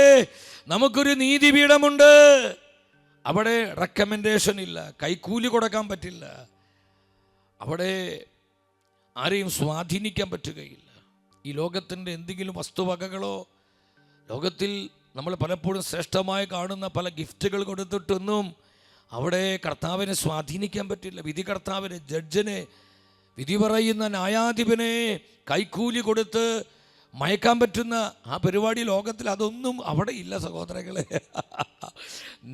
നമുക്കൊരു നീതിപീഠമുണ്ട്. അവിടെ റെക്കമെൻഡേഷൻ ഇല്ല, കൈക്കൂലി കൊടുക്കാൻ പറ്റില്ല, അവിടെ ആരെയും സ്വാധീനിക്കാൻ പറ്റുകയില്ല. ഈ ലോകത്തിൻ്റെ എന്തെങ്കിലും വസ്തുവകകളോ, ലോകത്തിൽ നമ്മൾ പലപ്പോഴും ശ്രേഷ്ഠമായി കാണുന്ന പല ഗിഫ്റ്റുകൾ കൊടുത്തിട്ടൊന്നും അവിടെ കർത്താവിനെ സ്വാധീനിക്കാൻ പറ്റില്ല. വിധി കർത്താവിനെ, ജഡ്ജിനെ, വിധി പറയുന്ന ന്യായാധിപനെ കൈക്കൂലി കൊടുത്ത് മയക്കാൻ പറ്റുന്ന ആ പരിപാടി ലോകത്തിൽ അതൊന്നും അവിടെ ഇല്ല സഹോദരങ്ങളെ.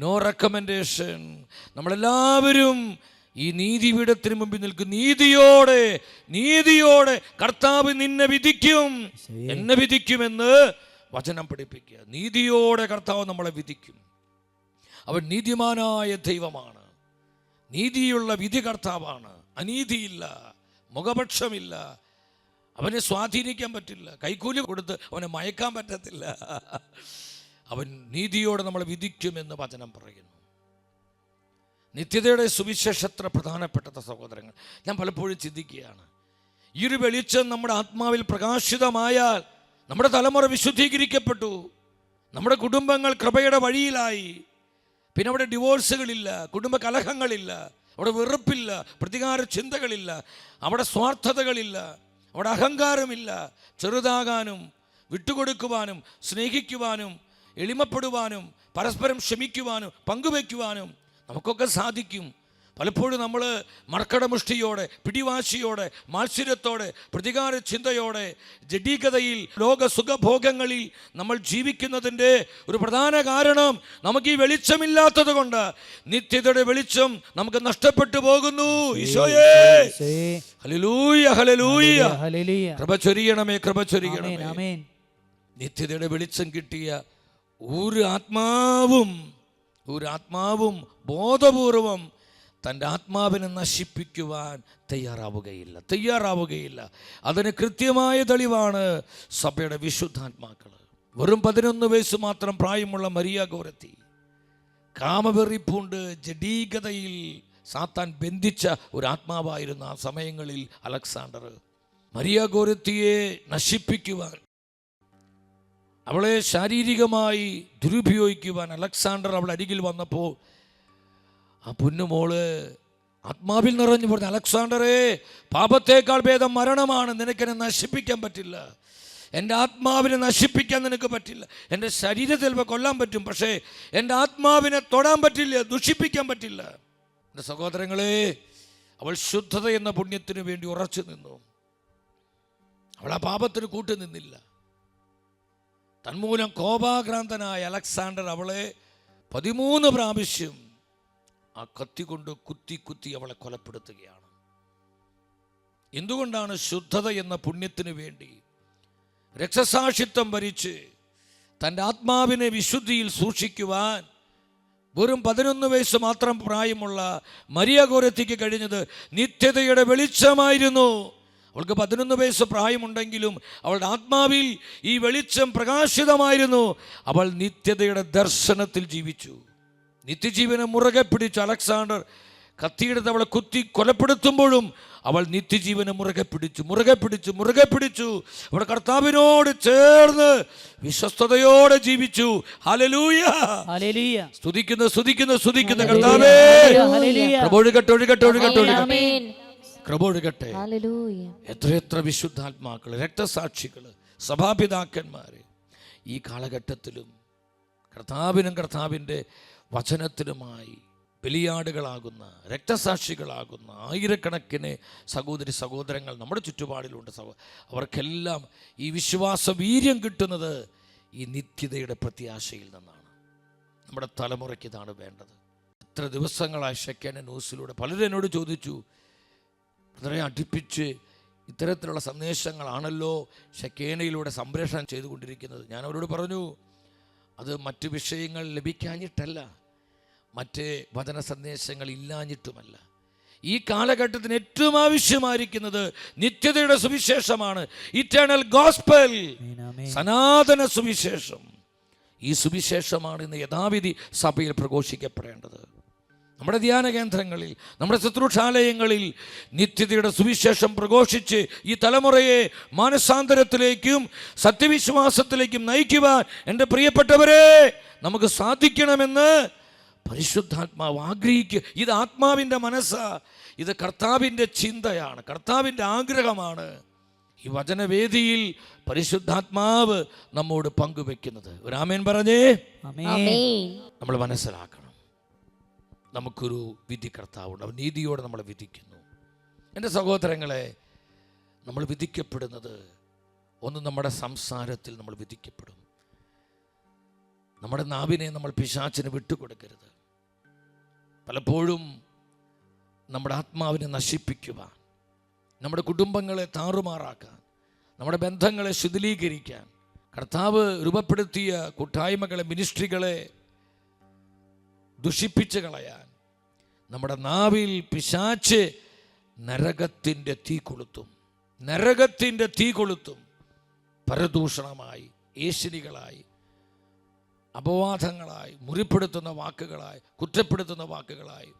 No recommendation. നമ്മളെല്ലാവരും ഈ നീതിപീഠത്തിന് മുമ്പിൽ നിൽക്കും. നീതിയോടെ കർത്താവ് നിന്നെ വിധിക്കും, എന്നെ വിധിക്കുമെന്ന് വചനം പഠിപ്പിക്കുക. നീതിയോടെ കർത്താവ് നമ്മളെ വിധിക്കും. അവൻ നീതിമാനായ ദൈവമാണ്, നീതിയുള്ള വിധി കർത്താവാണ്. അനീതിയില്ല, മുഖപക്ഷമില്ല. അവനെ സ്വാധീനിക്കാൻ പറ്റില്ല, കൈക്കൂലി കൊടുത്ത് അവനെ മയക്കാൻ പറ്റത്തില്ല. അവൻ നീതിയോടെ നമ്മളെ വിധിക്കുമെന്ന് വചനം പറയുന്നു. നിത്യതയുടെ സുവിശേഷത്ര പ്രധാനപ്പെട്ട സഹോദരങ്ങൾ, ഞാൻ പലപ്പോഴും ചിന്തിക്കുകയാണ്, ഈ ഒരു വെളിച്ചം നമ്മുടെ ആത്മാവിൽ പ്രകാശിതമായാൽ നമ്മുടെ തലമുറ വിശുദ്ധീകരിക്കപ്പെട്ടു, നമ്മുടെ കുടുംബങ്ങൾ കൃപയുടെ വഴിയിലായി. പിന്നെ അവിടെ ഡിവോഴ്സുകളില്ല, കുടുംബ കലഹങ്ങളില്ല, അവിടെ വെറുപ്പില്ല, പ്രതികാര ചിന്തകളില്ല, അവിടെ സ്വാർത്ഥതകളില്ല, അവിടെ അഹങ്കാരമില്ല. ചെറുതാകാനും വിട്ടുകൊടുക്കുവാനും സ്നേഹിക്കുവാനും എളിമപ്പെടുവാനും പരസ്പരം ക്ഷമിക്കുവാനും പങ്കുവയ്ക്കുവാനും നമുക്കൊക്കെ സാധിക്കും. പലപ്പോഴും നമ്മൾ മർക്കടമുഷ്ടിയോടെ, പിടിവാശിയോടെ, മാത്സര്യത്തോടെ, പ്രതികാര ചിന്തയോടെ, ജഡീകതയിൽ, ലോക സുഖഭോഗങ്ങളിൽ നമ്മൾ ജീവിക്കുന്നതിൻ്റെ ഒരു പ്രധാന കാരണം നമുക്ക് ഈ വെളിച്ചമില്ലാത്തത് കൊണ്ട്. നിത്യതയുടെ വെളിച്ചം നമുക്ക് നഷ്ടപ്പെട്ടു പോകുന്നു. ഈശോയേ, ഹല്ലേലൂയ, ഹല്ലേലൂയ. കൃപ ചൊരിയണമേ, കൃപ ചൊരിയണമേ. നിത്യതയുടെ വെളിച്ചം കിട്ടിയ ഒരു ആത്മാവും ബോധപൂർവം തൻ്റെ ആത്മാവിനെ നശിപ്പിക്കുവാൻ തയ്യാറാവുകയില്ല. അതിന് കൃത്യമായ തെളിവാണ് സഭയുടെ വിശുദ്ധാത്മാക്കൾ. വെറും 11 വയസ്സ് മാത്രം പ്രായമുള്ള മരിയ ഗോരത്തി, കാമവെറിപ്പൂണ്ട് ജഡീകതയിൽ സാത്താൻ ബന്ധിച്ച ഒരു ആത്മാവായിരുന്നു ആ സമയങ്ങളിൽ അലക്സാണ്ടർ. മരിയ ഗോരത്തിയെ നശിപ്പിക്കുവാൻ അവളെ ശാരീരികമായി ദുരുപയോഗിക്കുവാൻ അലക്സാണ്ടർ അവളെ അരികിൽ വന്നപ്പോൾ ആ പൊന്നുമോള് ആത്മാവിൽ നിറഞ്ഞു പറഞ്ഞു, അലക്സാണ്ടറെ, പാപത്തേക്കാൾ ഭേദം മരണമാണ്, നിനക്കെന്നെ നശിപ്പിക്കാൻ പറ്റില്ല. എൻ്റെ ആത്മാവിനെ നശിപ്പിക്കാൻ നിനക്ക് പറ്റില്ല. എൻ്റെ ശരീരത്തിൽ കൊല്ലാൻ പറ്റും, പക്ഷേ എൻ്റെ ആത്മാവിനെ തൊടാൻ പറ്റില്ല, ദുഷിപ്പിക്കാൻ പറ്റില്ല. എൻ്റെ സഹോദരങ്ങളെ, അവൾ ശുദ്ധത എന്ന പുണ്യത്തിന് വേണ്ടി ഉറച്ചു നിന്നു. അവൾ ആ പാപത്തിന് കൂട്ടു നിന്നില്ല. തന്മൂലം കോപാക്രാന്തനായ അലക്സാണ്ടർ അവളെ 13 പ്രാവശ്യം ആ കത്തി കൊണ്ട് കുത്തി കുത്തി അവളെ കൊലപ്പെടുത്തുകയാണ്. എന്തുകൊണ്ടാണ്? ശുദ്ധത എന്ന പുണ്യത്തിന് വേണ്ടി രക്തസാക്ഷിത്വം വരിച്ച് തൻ്റെ ആത്മാവിനെ വിശുദ്ധിയിൽ സൂക്ഷിക്കുവാൻ വെറും 11 വയസ്സ് മാത്രം പ്രായമുള്ള മരിയ ഗോരത്തിക്ക് കഴിഞ്ഞത് നിത്യതയുടെ വെളിച്ചമായിരുന്നു. അവൾക്ക് 11 വയസ്സ് പ്രായമുണ്ടെങ്കിലും അവളുടെ ആത്മാവിൽ ഈ വെളിച്ചം പ്രകാശിതമായിരുന്നു. അവൾ നിത്യതയുടെ ദർശനത്തിൽ ജീവിച്ചു. നിത്യജീവനെ മുറുകെ പിടിച്ചു. അലക്സാണ്ടർ കത്തിയെടുത്ത് അവളെ കുത്തി കൊലപ്പെടുത്തുമ്പോഴും അവൾ നിത്യജീവനെ മുറുകെ പിടിച്ചു. അവളുടെ കർത്താവിനോട് ചേർന്ന് വിശ്വസ്തയോടെ ജീവിച്ചു. ഹല്ലേലൂയ, സ്തുതിക്കുന്ന കർത്താവേ, കൃപൊഴുകട്ടെ. എത്ര വിശുദ്ധാത്മാക്കൾ, രക്തസാക്ഷികൾ, സഭാപിതാക്കന്മാര് ഈ കാലഘട്ടത്തിലും കർത്താവിനും കർത്താവിൻ്റെ വചനത്തിനുമായി ബലിയാടുകളാകുന്ന, രക്തസാക്ഷികളാകുന്ന ആയിരക്കണക്കിന് സഹോദരങ്ങൾ നമ്മുടെ ചുറ്റുപാടിലുണ്ട്. അവർക്കെല്ലാം ഈ വിശ്വാസ വീര്യം കിട്ടുന്നത് ഈ നിത്യതയുടെ പ്രത്യാശയിൽ നിന്നാണ്. നമ്മുടെ തലമുറയ്ക്ക് ഇതാണ് വേണ്ടത്. എത്ര ദിവസങ്ങളായി ഷെക്കേന ന്യൂസിലൂടെ പലരും എന്നോട് ചോദിച്ചു, വളരെ അടുപ്പിച്ച് ഇത്തരത്തിലുള്ള സന്ദേശങ്ങളാണല്ലോ ഷെക്കേനയിലൂടെ സംപ്രേഷണം ചെയ്തുകൊണ്ടിരിക്കുന്നത്. ഞാൻ അവരോട് പറഞ്ഞു, അത് മറ്റു വിഷയങ്ങൾ ലഭിക്കാഞ്ഞിട്ടല്ല, മറ്റ് വചന സന്ദേശങ്ങൾ ഇല്ലാഞ്ഞിട്ടുമല്ല. ഈ കാലഘട്ടത്തിന് ഏറ്റവും ആവശ്യമായിരിക്കുന്നത് നിത്യതയുടെ സുവിശേഷമാണ്. ഇറ്റേണൽ ഗോസ്പൽ, സനാതന സുവിശേഷം. ഈ സുവിശേഷമാണ് ഇന്ന് യഥാവിധി സഭയിൽ പ്രഘോഷിക്കപ്പെടേണ്ടത്. നമ്മുടെ ധ്യാന കേന്ദ്രങ്ങളിൽ, നമ്മുടെ ശുശ്രൂഷാലയങ്ങളിൽ നിത്യതയുടെ സുവിശേഷം പ്രഘോഷിച്ച് ഈ തലമുറയെ മാനസാന്തരത്തിലേക്കും സത്യവിശ്വാസത്തിലേക്കും നയിക്കുവാൻ എൻ്റെ പ്രിയപ്പെട്ടവരെ നമുക്ക് സാധിക്കണമെന്ന് പരിശുദ്ധാത്മാവ് ആഗ്രഹിക്കുക. ഇത് ആത്മാവിൻ്റെ മനസ്സാ, ഇത് കർത്താവിൻ്റെ ചിന്തയാണ്, കർത്താവിൻ്റെ ആഗ്രഹമാണ്. ഈ വചനവേദിയിൽ പരിശുദ്ധാത്മാവ് നമ്മോട് പങ്കുവെക്കുന്നത്. ഒരു ആമേൻ പറഞ്ഞേ. നമ്മൾ മനസ്സിലാക്കണം, നമുക്കൊരു വിധി കർത്താവുണ്ട്. അവൻ നീതിയോടെ നമ്മളെ വിധിക്കുന്നു. എൻ്റെ സഹോദരങ്ങളെ, നമ്മൾ വിധിക്കപ്പെടുന്നത് ഒന്ന് നമ്മുടെ സംസാരത്തിൽ നമ്മൾ വിധിക്കപ്പെടും. നമ്മുടെ നാവിനെ നമ്മൾ പിശാചിന് വിട്ടുകൊടുക്കരുത്. പലപ്പോഴും നമ്മുടെ ആത്മാവിനെ നശിപ്പിക്കുവാൻ, നമ്മുടെ കുടുംബങ്ങളെ താറുമാറാക്കാൻ, നമ്മുടെ ബന്ധങ്ങളെ ശിഥിലീകരിക്കാൻ, കർത്താവ് രൂപപ്പെടുത്തിയ കൂട്ടായ്മകളെ, മിനിസ്ട്രികളെ ദുഷിപ്പിച്ച് കളയാൻ നമ്മുടെ നാവിൽ പിശാച് നരകത്തിൻ്റെ തീ കൊളുത്തും. പരദൂഷണമായി, ഏശനികളായി, അപവാദങ്ങളായി, മുറിപ്പെടുത്തുന്ന വാക്കുകളായി, കുറ്റപ്പെടുത്തുന്ന വാക്കുകളായി,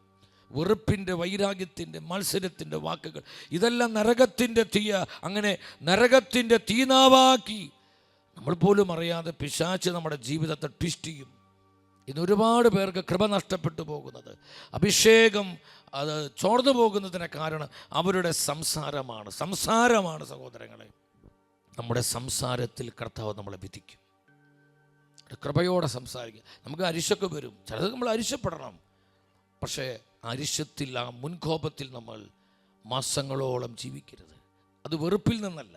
വെറുപ്പിൻ്റെ, വൈരാഗ്യത്തിൻ്റെ, മത്സരത്തിൻ്റെ വാക്കുകൾ, ഇതെല്ലാം നരകത്തിൻ്റെ തീയ. അങ്ങനെ നരകത്തിൻ്റെ തീനാവാക്കി നമ്മൾ പോലും അറിയാതെ പിശാച് നമ്മുടെ ജീവിതത്തെ ട്വിസ്റ്റ് ചെയ്യും. ഇന്ന് ഒരുപാട് പേർക്ക് കൃപ നഷ്ടപ്പെട്ടു പോകുന്നത്, അഭിഷേകം അത് ചോർന്നു പോകുന്നതിന് കാരണം അവരുടെ സംസാരമാണ് സഹോദരങ്ങളെ. നമ്മുടെ സംസാരത്തിൽ കർത്താവ് നമ്മളെ വിധിക്കും. കൃപയോടെ സംസാരിക്കുക. നമുക്ക് അരിശൊക്കെ വരും, ചിലത് നമ്മൾ അരിശപ്പെടണം. പക്ഷേ അരിശത്തിൽ, ആ മുൻകോപത്തിൽ നമ്മൾ മാസങ്ങളോളം ജീവിക്കരുത്. അത് വെറുപ്പിൽ നിന്നല്ല.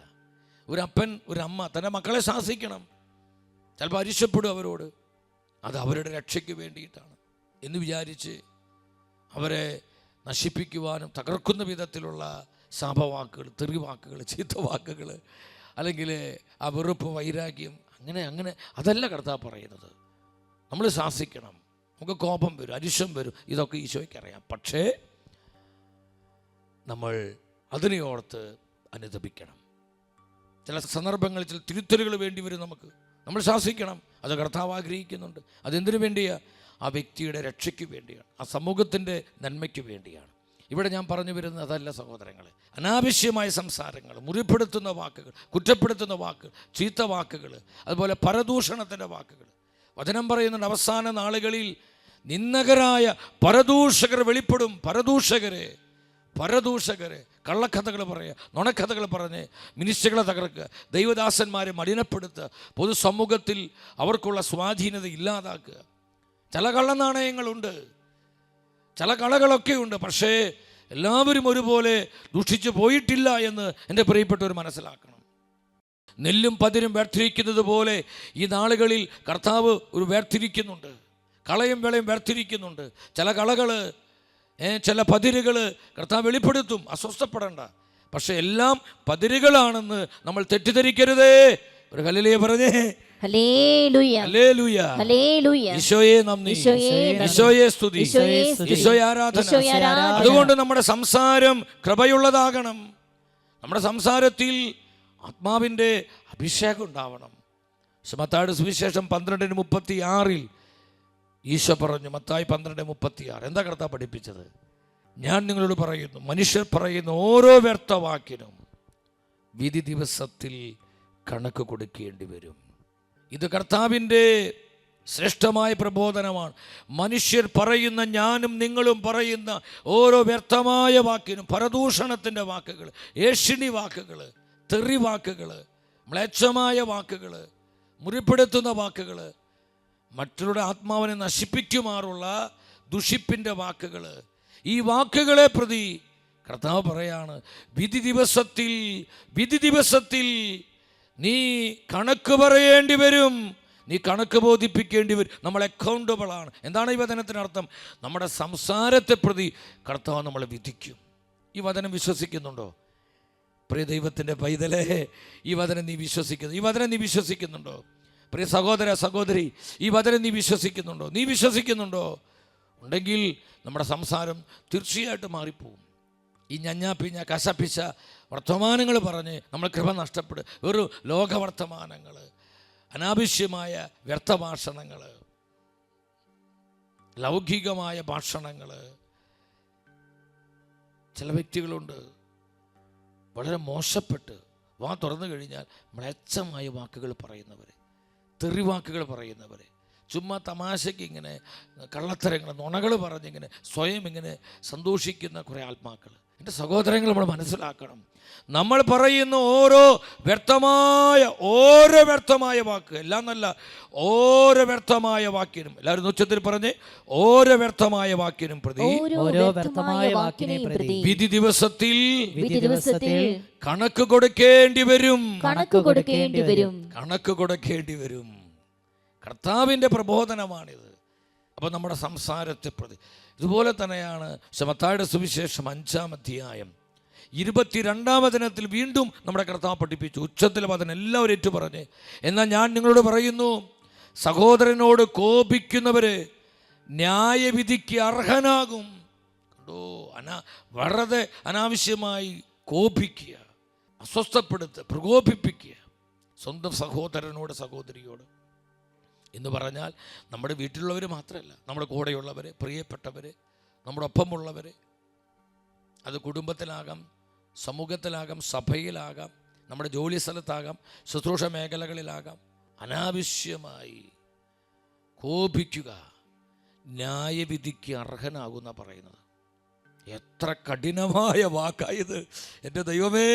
ഒരു അപ്പൻ, ഒരു അമ്മ തൻ്റെ മക്കളെ ശാസിക്കണം. ചിലപ്പോൾ അരിശപ്പെടും അവരോട്, അത് അവരുടെ രക്ഷയ്ക്ക് വേണ്ടിയിട്ടാണ് എന്ന് വിചാരിച്ച് അവരെ നശിപ്പിക്കുവാനും തകർക്കുന്ന വിധത്തിലുള്ള ശാപവാക്കുകൾ, തെറിവാക്കുകൾ, ചീത്തവാക്കുകൾ, അല്ലെങ്കിൽ ആ വെറുപ്പ്, വൈരാഗ്യം, അങ്ങനെ അതല്ല കർത്താവ് പറയുന്നത്. നമ്മൾ ശാസിക്കണം. നമുക്ക് കോപം വരും, അരിശം വരും, ഇതൊക്കെ ഈശോയ്ക്ക് അറിയാം. പക്ഷേ നമ്മൾ അതിനെ ഓർത്ത് അനുതപിക്കണം. ചില സന്ദർഭങ്ങളിൽ ചില തിരുത്തലുകൾ വേണ്ടി വരും. നമ്മൾ ശാസിക്കണം. അത് കർത്താവ് ആഗ്രഹിക്കുന്നുണ്ട്. അതെന്തിനു വേണ്ടിയാണ്? ആ വ്യക്തിയുടെ രക്ഷയ്ക്ക് വേണ്ടിയാണ്, ആ സമൂഹത്തിൻ്റെ നന്മയ്ക്ക് വേണ്ടിയാണ്. ഇവിടെ ഞാൻ പറഞ്ഞു വരുന്നത് അതല്ല സഹോദരങ്ങളെ. അനാവശ്യമായ സംസാരങ്ങൾ, മുറിപ്പെടുത്തുന്ന വാക്കുകൾ, കുറ്റപ്പെടുത്തുന്ന വാക്കുകൾ, ചീത്ത വാക്കുകൾ, അതുപോലെ പരദൂഷണത്തിൻ്റെ വാക്കുകൾ. വചനം പറയുന്നുണ്ട് അവസാന നാളുകളിൽ നിന്ദകരായ പരദൂഷകർ വെളിപ്പെടും. പരദൂഷകരെ കള്ളക്കഥകൾ പറയുക, നുണക്കഥകൾ പറഞ്ഞ് മിനിസ്റ്റുകളെ തകർക്കുക, ദൈവദാസന്മാരെ മലിനപ്പെടുത്തുക, പൊതുസമൂഹത്തിൽ അവർക്കുള്ള സ്വാധീനത ഇല്ലാതാക്കുക. ചില കള്ളനാണയങ്ങളുണ്ട്, ചില കളകളൊക്കെ ഉണ്ട്. പക്ഷേ എല്ലാവരും ഒരുപോലെ ദുഷിച്ചു പോയിട്ടില്ല എന്ന് എൻ്റെ പ്രിയപ്പെട്ടവർ മനസ്സിലാക്കണം. നെല്ലും പതിരും വേർതിരിക്കുന്നത് പോലെ ഈ നാളുകളിൽ കർത്താവ് ഒരു വേർതിരിക്കുന്നുണ്ട്. കളയും വിളയും വേർതിരിക്കുന്നുണ്ട്. ചില കളകൾ, ചില പതിരുകൾ കർത്താവ് വെളിപ്പെടുത്തും. അസ്വസ്ഥപ്പെടേണ്ട. പക്ഷെ എല്ലാം പതിരുകളാണെന്ന് നമ്മൾ തെറ്റിദ്ധരിക്കരുതേ. ഒരു ഹല്ലേലൂയ പറഞ്ഞേ. Hallelujah, hallelujah, hallelujah. ഈശോയെ നന്ദി, ഈശോയെ സ്തുതി, ഈശോയെ ആരാധന. അതുകൊണ്ട് നമ്മുടെ സംസാരം കൃപയുള്ളതാകണം. നമ്മുടെ സംസാരത്തിൽ ആത്മാവിൻ്റെ അഭിഷേകം ഉണ്ടാവണം. മത്തായിയുടെ സുവിശേഷം 12:36 ഈശോ പറഞ്ഞു, മത്തായി 12:36. എന്താ കർത്താവ് പഠിപ്പിച്ചത്? ഞാൻ നിങ്ങളോട് പറയുന്നു, മനുഷ്യർ പറയുന്ന ഓരോ വ്യർത്ഥ വാക്കിനും വിധി ദിവസത്തിൽ കണക്ക് കൊടുക്കേണ്ടി വരും. ഇത് കർത്താവിൻ്റെ ശ്രേഷ്ഠമായ പ്രബോധനമാണ്. മനുഷ്യർ പറയുന്ന, ഞാനും നിങ്ങളും പറയുന്ന ഓരോ വ്യർത്ഥമായ വാക്കിനും, പരദൂഷണത്തിൻ്റെ വാക്കുകൾ, ഏഷണി വാക്കുകൾ, തെറി വാക്കുകൾ, മ്ലേച്ഛമായ വാക്കുകൾ, മുറിപ്പെടുത്തുന്ന വാക്കുകൾ, മറ്റുള്ളവരുടെ ആത്മാവിനെ നശിപ്പിക്കുമാറുള്ള ദുഷിപ്പിൻ്റെ വാക്കുകൾ, ഈ വാക്കുകളെ പ്രതി കർത്താവ് പറയാണ്, വിധി ദിവസത്തിൽ നീ കണക്ക് പറയേണ്ടി വരും, നീ കണക്ക് ബോധിപ്പിക്കേണ്ടി വരും. നമ്മൾ അക്കൗണ്ടബിളാണ്. എന്താണ് ഈ വചനത്തിനർത്ഥം? നമ്മുടെ സംസാരത്തെ പ്രതി കർത്താവ് നമ്മളെ വിധിക്കും. ഈ വചനം വിശ്വസിക്കുന്നുണ്ടോ പ്രിയ ദൈവത്തിൻ്റെ പൈതലേ? ഈ വചനം നീ വിശ്വസിക്കുന്നുണ്ടോ? പ്രിയ സഹോദര സഹോദരി, ഈ വചനം നീ വിശ്വസിക്കുന്നുണ്ടോ? ഉണ്ടെങ്കിൽ നമ്മുടെ സംസാരം തീർച്ചയായിട്ടും മാറിപ്പോവും. ഈ ഞഞ്ഞാപ്പിഞ്ഞ കശപ്പിച്ച വർത്തമാനങ്ങൾ പറഞ്ഞ് നമ്മൾ കൃപ നഷ്ടപ്പെടും. ഒരു ലോകവർത്തമാനങ്ങൾ, അനാവശ്യമായ വ്യർത്ഥഭാഷണങ്ങൾ, ലൗകികമായ ഭാഷണങ്ങൾ. ചില വ്യക്തികളുണ്ട് വളരെ മോശപ്പെട്ട് വാ തുറന്നു കഴിഞ്ഞാൽ മ്ലേച്ഛമായ വാക്കുകൾ പറയുന്നവർ, തെറിവാക്കുകൾ പറയുന്നവർ, ചുമ്മാ തമാശയ്ക്ക് ഇങ്ങനെ കള്ളത്തരങ്ങൾ, നുണകൾ പറഞ്ഞിങ്ങനെ സ്വയം ഇങ്ങനെ സന്തോഷിക്കുന്ന കുറേ ആത്മാക്കൾ. എൻ്റെ സഹോദരങ്ങൾ, നമ്മൾ മനസ്സിലാക്കണം, നമ്മൾ പറയുന്ന ഓരോ വ്യർത്ഥമായ വാക്ക്, എല്ലാം നല്ല ഓരോ വ്യർത്ഥമായ വാക്കിനും, എല്ലാവരും ഉച്ചത്തിൽ പറഞ്ഞ്, ഓരോ വ്യർത്ഥമായ വാക്കിനും പ്രതി വിധി ദിവസത്തിൽ കണക്ക് കൊടുക്കേണ്ടി വരും. കർത്താവിൻ്റെ പ്രബോധനമാണിത്. അപ്പോൾ നമ്മുടെ സംസാരത്തെ പ്രതി ഇതുപോലെ തന്നെയാണ് മത്തായിയുടെ സുവിശേഷം 5-ാം അധ്യായം 22-ാം വചനത്തിൽ വീണ്ടും നമ്മുടെ കർത്താവ് പഠിപ്പിച്ചു. ഉച്ചത്തിൽ വചനം എല്ലാവരും ഏറ്റു പറഞ്ഞ്, എന്നാൽ ഞാൻ നിങ്ങളോട് പറയുന്നു, സഹോദരനോട് കോപിക്കുന്നവര് ന്യായവിധിക്ക് അർഹനാകും. വളരെ അനാവശ്യമായി കോപിക്കുക, അസ്വസ്ഥപ്പെടുത്തുക, പ്രകോപിപ്പിക്കുക സ്വന്തം സഹോദരനോട്, സഹോദരിയോട് എന്ന് പറഞ്ഞാൽ നമ്മുടെ വീട്ടിലുള്ളവർ മാത്രമല്ല, നമ്മുടെ കൂടെയുള്ളവർ, പ്രിയപ്പെട്ടവർ, നമ്മുടെ ഒപ്പമുള്ളവർ. അത് കുടുംബത്തിലാകാം, സമൂഹത്തിലാകാം, സഭയിലാകാം, നമ്മുടെ ജോലി സ്ഥലത്താകാം, ശുശ്രൂഷ മേഖലകളിലാകാം. അനാവശ്യമായി കോപിക്കുക ന്യായവിധിക്ക് അർഹനാകുന്ന പറയുന്നത്. എത്ര കഠിനമായ വാക്കായത് എൻ്റെ ദൈവമേ!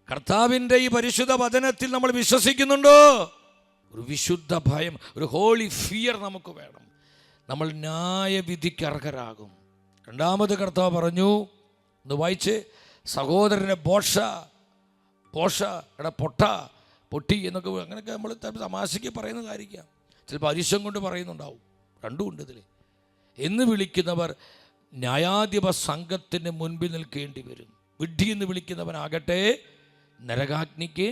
കർത്താവിൻ്റെ ഈ പരിശുദ്ധ വചനത്തിൽ നമ്മൾ വിശ്വസിക്കുന്നുണ്ടോ? ഒരു വിശുദ്ധ ഭയം, ഒരു ഹോളി ഫിയർ നമുക്ക് വേണം. നമ്മൾ ന്യായവിധിക്ക് അർഹരാകും. രണ്ടാമത് കർത്താവ് പറഞ്ഞു, ഒന്ന് വായിച്ച്, സഹോദരനെ പൊട്ടി എന്നൊക്കെ അങ്ങനെയൊക്കെ നമ്മൾ തമാശയ്ക്ക് പറയുന്നതായിരിക്കാം, ചിലപ്പോൾ അരിശം കൊണ്ട് പറയുന്നുണ്ടാവും. രണ്ടും ഉണ്ട് ഇതിൽ. എന്ന് വിളിക്കുന്നവർ ന്യായാധിപ സംഘത്തിന് മുൻപിൽ നിൽക്കേണ്ടി വരും. വിഡ്ഢി എന്ന് വിളിക്കുന്നവനാകട്ടെ നരകാഗ്നിക്ക്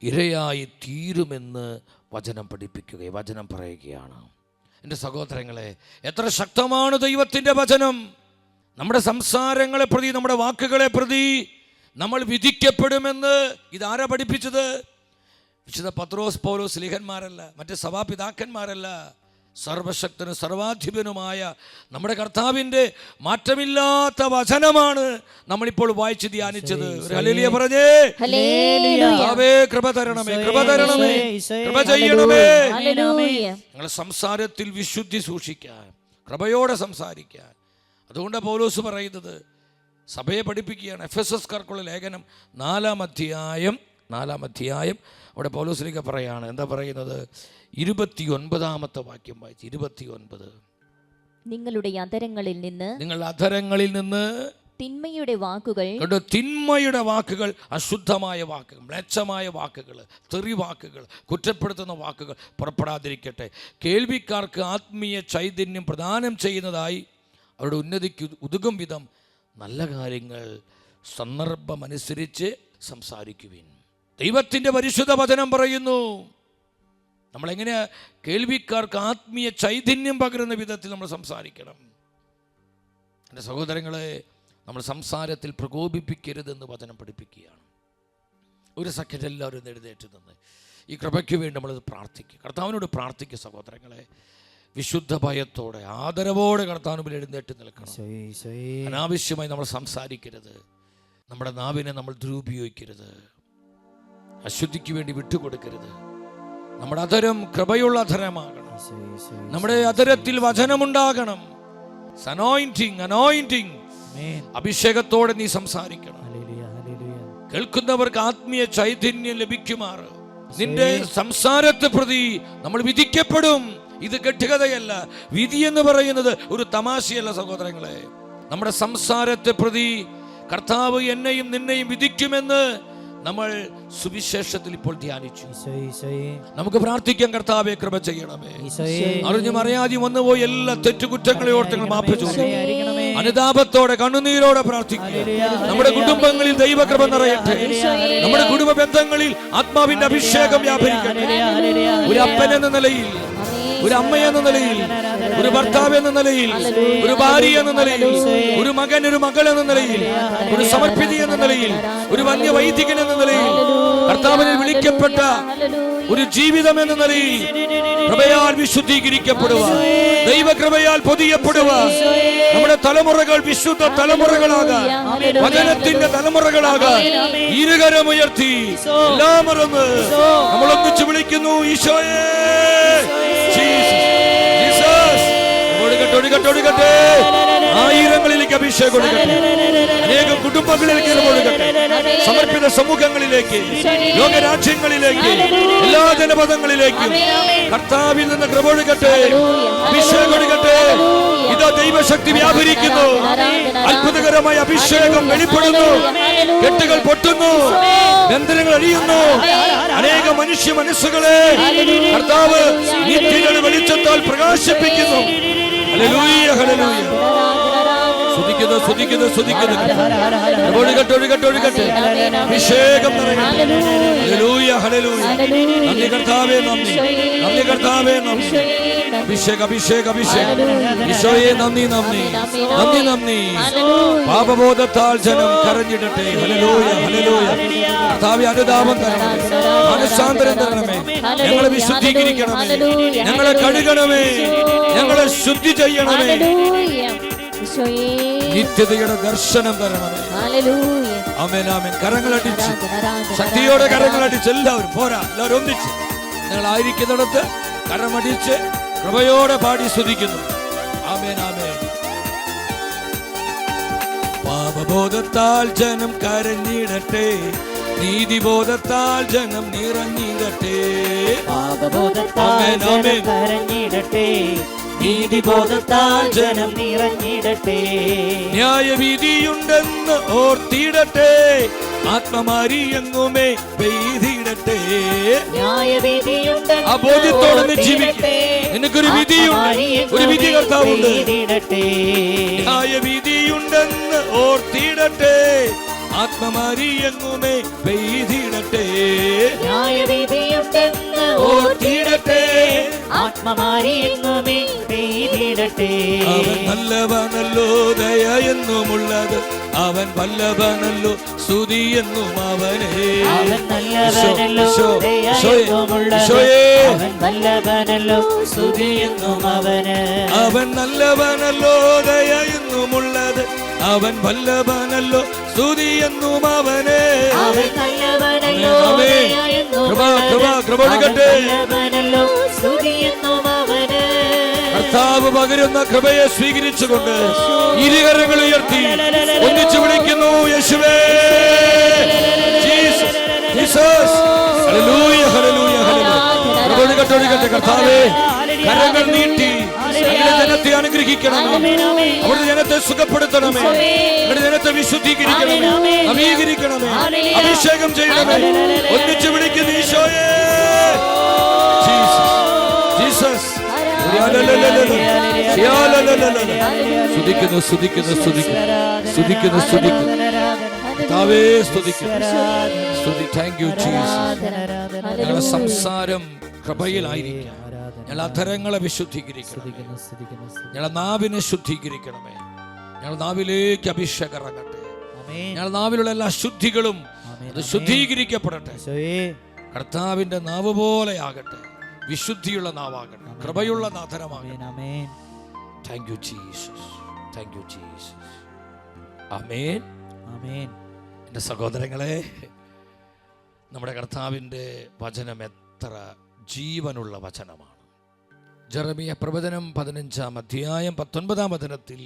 ഇരയായി തീരുമെന്ന് വചനം പഠിപ്പിക്കുകയും വചനം പറയുകയാണ്. എൻ്റെ സഹോദരങ്ങളെ, എത്ര ശക്തമാണ് ദൈവത്തിൻ്റെ വചനം! നമ്മുടെ സംസാരങ്ങളെ പ്രതി, നമ്മുടെ വാക്കുകളെ പ്രതി നമ്മൾ വിധിക്കപ്പെടുമെന്ന് ഇതാരാ പഠിപ്പിച്ചത്? വിശുദ്ധ പത്രോസ്, പൗലോസ് സ്ലീഹന്മാരല്ല, മറ്റ് സഭാപിതാക്കന്മാരല്ല, സർവശക്തനും സർവാധിപനുമായ നമ്മുടെ കർത്താവിൻ്റെ മാറ്റമില്ലാത്ത വചനമാണ് നമ്മളിപ്പോൾ വായിച്ച് ധ്യാനിച്ചത്. ഒരു ഹല്ലേലൂയ പറഞ്ഞേ. കർത്താവേ കൃപ തരണമേ, കൃപ തരണമേ, കൃപ ചെയ്യണമേ. ഞങ്ങളുടെ സംസാരത്തിൽ വിശുദ്ധി സൂക്ഷിക്കാൻ, കൃപയോടെ സംസാരിക്കാൻ. അതുകൊണ്ടാണ് പൗലോസ് പറയുന്നത്, സഭയെ പഠിപ്പിക്കുകയാണ്. എഫെസസ്കാർക്കുള്ള ലേഖനം 4-ാം അധ്യായം അവിടെ പൗലോസിലേക്ക് പറയാണ്. എന്താ പറയുന്നത്? 29-ാമത്തെ വാക്യം വായിച്ച്. 29. നിങ്ങളുടെ അധരങ്ങളിൽ നിന്ന് തിന്മയുടെ വാക്കുകൾ, അശുദ്ധമായ വാക്കുകൾ, മ്ലേച്ഛമായ വാക്കുകൾ, തെറി വാക്കുകൾ, കുറ്റപ്പെടുത്തുന്ന വാക്കുകൾ പുറപ്പെടാതിരിക്കട്ടെ. കേൾവിക്കാർക്ക് ആത്മീയ ചൈതന്യം പ്രദാനം ചെയ്യുന്നതായി അവരുടെ ഉന്നതിക്ക് ഉതകും വിധം നല്ല കാര്യങ്ങൾ സന്ദർഭമനുസരിച്ച് സംസാരിക്കുവിൻ. ദൈവത്തിൻ്റെ പരിശുദ്ധ വചനം പറയുന്നു, നമ്മളെങ്ങനെ കേൾവിക്കാർക്ക് ആത്മീയ ചൈതന്യം പകരുന്ന വിധത്തിൽ നമ്മൾ സംസാരിക്കണം. എൻ്റെ സഹോദരങ്ങളെ, നമ്മൾ സംസാരത്തിൽ പ്രകോപിപ്പിക്കരുതെന്ന് വചനം പഠിപ്പിക്കുകയാണ്. ഒരു സെക്കൻഡ് എല്ലാവരും എഴുന്നേറ്റ് നിന്ന് ഈ കൃപയ്ക്ക് വേണ്ടി നമ്മൾ പ്രാർത്ഥിക്കുക. കർത്താവിനോട് പ്രാർത്ഥിക്കുക സഹോദരങ്ങളെ. വിശുദ്ധ ഭയത്തോടെ ആദരവോടെ കർത്താവിൽ എഴുന്നേറ്റ് നിൽക്കണം. അനാവശ്യമായി നമ്മൾ സംസാരിക്കരുത്. നമ്മുടെ നാവിനെ നമ്മൾ ദുരുപയോഗിക്കരുത്. അശുദ്ധിക്ക് വേണ്ടി വിട്ടുകൊടുക്കരുത്. നമ്മുടെ അധരം കൃപയുള്ള അധരമാകണം. നമ്മുടെ അധരത്തിൽ വചനമുണ്ടാകണം. അനോയിന്റിങ്, അഭിഷേകത്തോടെ നീ സംസാരിക്കണം. കേൾക്കുന്നവർക്ക് ആത്മീയ ചൈതന്യം ലഭിക്കുമാറ് നിന്റെ സംസാരത്തെ പ്രതി നമ്മൾ വിധിക്കപ്പെടും. ഇത് കെട്ടുകഥയല്ല. വിധി എന്ന് പറയുന്നത് ഒരു തമാശയല്ല സഹോദരങ്ങളെ. നമ്മുടെ സംസാരത്തെ പ്രതി കർത്താവ് എന്നെയും നിന്നെയും വിധിക്കുമെന്ന് നമ്മൾ സുവിശേഷത്തിൽ ഇപ്പോൾ ധ്യാനിച്ചു. നമുക്ക് പ്രാർത്ഥിക്കാം, കർത്താവേ കൃപ ചെയ്യണമേ. അറിഞ്ഞും അറിയാതെയും വന്നുപോയി എല്ലാ തെറ്റുകുറ്റങ്ങളെ ഓർത്ത് മാപ്പ് ചോദിക്കണം. അനുതാപത്തോടെ കണ്ണുനീരോടെ പ്രാർത്ഥിക്കുക. നമ്മുടെ കുടുംബങ്ങളിൽ ദൈവകൃപ നിറയട്ടെ. നമ്മുടെ കുടുംബ ബന്ധങ്ങളിൽ ആത്മാവിന്റെ അഭിഷേകം വ്യാപരിക്കട്ടെ. ഒരു അപ്പൻ എന്ന നിലയിൽ, ഒരു അമ്മ എന്ന നിലയിൽ, ഒരു ഭർത്താവ് എന്ന നിലയിൽ, ഒരു ഭാര്യ എന്ന നിലയിൽ, ഒരു മകൻ, ഒരു മകൾ എന്ന നിലയിൽ, ഒരു സമർപ്പിതി എന്ന നിലയിൽ, ഒരു വന്യ വൈദികൻ എന്ന നിലയിൽ, കർത്താവിനെ വിളിക്കപ്പെട്ട ഒരു ജീവിതം എന്ന നിലയിൽ കൃപയാൽ വിശുദ്ധീകരിക്കപ്പെടുക, ദൈവകൃപയാൽ പൊതിയപ്പെടുക. നമ്മുടെ തലമുറകൾ വിശുദ്ധ തലമുറകളാകാൻ, വചനത്തിന്റെ തലമുറകളാകാൻ ഇരുകരമുയർത്തി എല്ലാം മറന്ന് നമ്മൾ ഒന്നിച്ച് വിളിക്കുന്നു, ഈശോയേ. ഒഴുകട്ടെ, ആയിരങ്ങളിലേക്ക് അഭിഷേകം ഒഴുകട്ടെ. അനേകം കുടുംബങ്ങളിലേക്ക് ഒഴുകട്ടെ. സമർപ്പിത സമൂഹങ്ങളിലേക്ക്, ലോകരാജ്യങ്ങളിലേക്ക്, എല്ലാ ജനപദങ്ങളിലേക്കും കർത്താവിൽ നിന്ന് കൃപ ഒഴുകട്ടെ, അഭിഷേകം ഒഴുകട്ടെ. ഇതാ ദൈവശക്തി വ്യാപരിക്കുന്നു. അത്ഭുതകരമായ അഭിഷേകം വെളിപ്പെടുന്നു. കെട്ടുകൾ പൊട്ടുന്നു, ബന്ധനങ്ങൾ അഴിയുന്നു. അനേക മനുഷ്യ മനസ്സുകളെ കർത്താവ് നിത്യയുടെ വെളിച്ചത്താൽ പ്രകാശിപ്പിക്കുന്നു. ഹല്ലേലൂയ, ഹല്ലേലൂയ. സ്തുതിക്കുന്നു. ഒഴുകട്ടെ. അഭിഷേകം നിറയട്ടെ. ഹല്ലേലൂയ, ഹല്ലേലൂയ. നന്ദി കർത്താവേ, നന്ദി കർത്താവേ, നന്ദി. അഭിഷേകം. ഈശോയെ നന്ദി. പാപബോധത്താൽ ജനം കരഞ്ഞിടട്ടെ. ഹല്ലേലൂയ, ഹല്ലേലൂയ. കർത്താവേ, അനുതാപം തരണമേ, മനസ്സാന്തരം തരണമേ. ഞങ്ങളെ വിശുദ്ധീകരിക്കണമേ, ഞങ്ങളെ കഴുകണമേ, ഞങ്ങളെ ശുദ്ധി ചെയ്യണമേ. നിത്യതയുടെ ദർശനം തരണമേ. ആമേൻ, ആമേൻ. കരങ്ങളടിച്ച്, ശക്തിയോടെ കരങ്ങളടിച്ച് എല്ലാവരും പോരാ, എല്ലാവരും ഒന്നിച്ച് ഞങ്ങളായിരിക്കുന്നിടത്ത് കരമടിച്ച് കൃപയോടെ പാടി സ്തുതിക്കുന്നു. ആമേൻ, ആമേൻ. പാപബോധത്താൽ ജനം കരഞ്ഞിടട്ടെ, നീതിബോധത്താൽ ജനം നിറഞ്ഞിടട്ടെ. പാപബോധത്താൽ ജനം കരഞ്ഞിടട്ടെ, നീതിബോധത്താൽ ജനം നിറഞ്ഞിടട്ടെ. ന്യായവിധിയുണ്ടെന്ന് ഓർത്തിടട്ടെ, ആത്മമാരി എങ്ങുമേ പെയ്തിടട്ടെ. ന്യായവിധിയുണ്ടെന്ന് ആ ബോധ്യത്തോടെ ജീവിക്കട്ടെ. നിനക്കൊരു വിധിയുണ്ട്, ഒരു വിധി കർത്താവുണ്ട്. ന്യായവിധിയുണ്ടെന്ന് ഓർത്തിടട്ടെ, ആത്മമാരി എങ്ങുമേ പെയ്തിടട്ടെ. ന്യായവിധിയുണ്ടെന്ന് ഓർത്തിടട്ടെ, ആത്മമാരി എങ്ങുമേ പെയ്തിടട്ടെ. അവൻ നല്ലവനല്ലോ, ദയ എന്നുമുള്ളത് അവൻ വല്ലഭനല്ലോ, സ്തുതി എന്നും അവനെ. അവൻ നല്ലവനല്ലോ, ദയ എന്നുമുള്ളത് അവൻ വല്ലഭനല്ലോ സ്തുതിയെന്നും അവന്. അവൻ നല്ലവനല്ലോ ദയയെന്നുമുള്ളത്, അവൻ വല്ലഭനല്ലോ സ്തുതിയെന്നും അവന്. അവൻ നല്ലവനല്ലോ ദയയെന്നും കൃപ ഒഴുകട്ടെ. വല്ലഭനല്ലോ സ്തുതിയെന്നും അവന്. കർത്താവ് പകരുന്ന കൃപയെ സ്വീകരിച്ചുകൊണ്ട് ഇരുകരങ്ങൾ ഉയർത്തി ഒന്നിച്ചു വിളിക്കുന്നു, യേശുവേ, Jesus, Jesus. Hallelujah, hallelujah, hallelujah. കൃപ ഒഴുകട്ടെ, ഒഴുകട്ടെ. കർത്താവേ, കരങ്ങൾ നീട്ടി അങ്ങയുടെ ജനത്തെ അനുഗ്രഹിക്കണമേ, അവരുടെ ജനത്തെ സുഖപ്പെടുത്തണമേ, അവരുടെ ജനത്തെ വിശുദ്ധീകരിക്കണമേ, നവീകരിക്കണമേ, അഭിഷേകം ചെയ്യണമേ. ഒന്നിച്ചു വിളിക്കുന്നു ഈശോയെ, ജീസസ്, ജീസസ്. സ്തുതിക്കുന്നു, സ്തുതിക്കുന്നു, സ്തുതിക്കുന്നു, സ്തുതിക്കുന്നു. കർത്താവേ, സ്തുതിക്കുന്നു. സ്തുതി. Thank you Jesus. ഞങ്ങളുടെ സംസാരം കൃപയിലായിരിക്കാം. ഞങ്ങളുടെ അധരങ്ങളെ വിശുദ്ധീകരിക്കണമേ, ഞങ്ങളുടെ നാവിനെ ശുദ്ധീകരിക്കണമേ. ഞങ്ങളുടെ നാവിലേക്ക് അഭിഷേകം ഇറങ്ങട്ടെ. ഞങ്ങളുടെ നാവിലുള്ള എല്ലാ അശുദ്ധികളും അത് ശുദ്ധീകരിക്കപ്പെടട്ടെ. കർത്താവിന്റെ നാവ് പോലെ ആകട്ടെ, വിശുദ്ധിയുള്ള നാവാകട്ടെ, കൃപയുള്ള നാഥനമാകട്ടെ. Thank you Jesus, thank you Jesus. ആമേൻ, ആമേൻ. എൻ്റെ സഹോദരങ്ങളെ, നമ്മുടെ കർത്താവിൻ്റെ വചനം എത്ര ജീവനുള്ള വചനമാണ്. ജെറമിയ പ്രവചനം 15-ാം അധ്യായം 19-ാം വചനത്തിൽ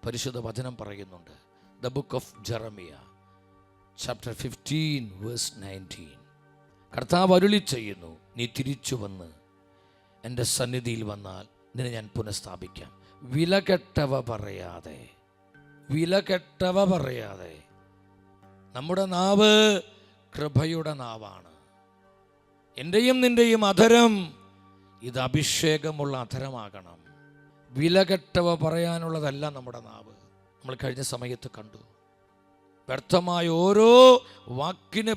പരിശുദ്ധ വചനം പറയുന്നുണ്ട്. The book of Jeremiah chapter 15 verse 19. കർത്താവ് അരുളി ചെയ്യുന്നു, നീ തിരിച്ചു വന്ന് എൻ്റെ സന്നിധിയിൽ വന്നാൽ നിന്നെ ഞാൻ പുനഃസ്ഥാപിക്കാം. വിലകെട്ടവ പറയാതെ, വിലകെട്ടവ പറയാതെ. നമ്മുടെ നാവ് കൃപയുടെ നാവാണ്. എൻ്റെയും നിൻ്റെയും അധരം ഇത് അഭിഷേകമുള്ള അധരമാകണം. വിലകെട്ടവ പറയാനുള്ളതല്ല നമ്മുടെ നാവ്. നമ്മൾ കഴിഞ്ഞ സമയത്ത് കണ്ടു, വ്യർത്ഥമായ ഓരോ വാക്കിനെ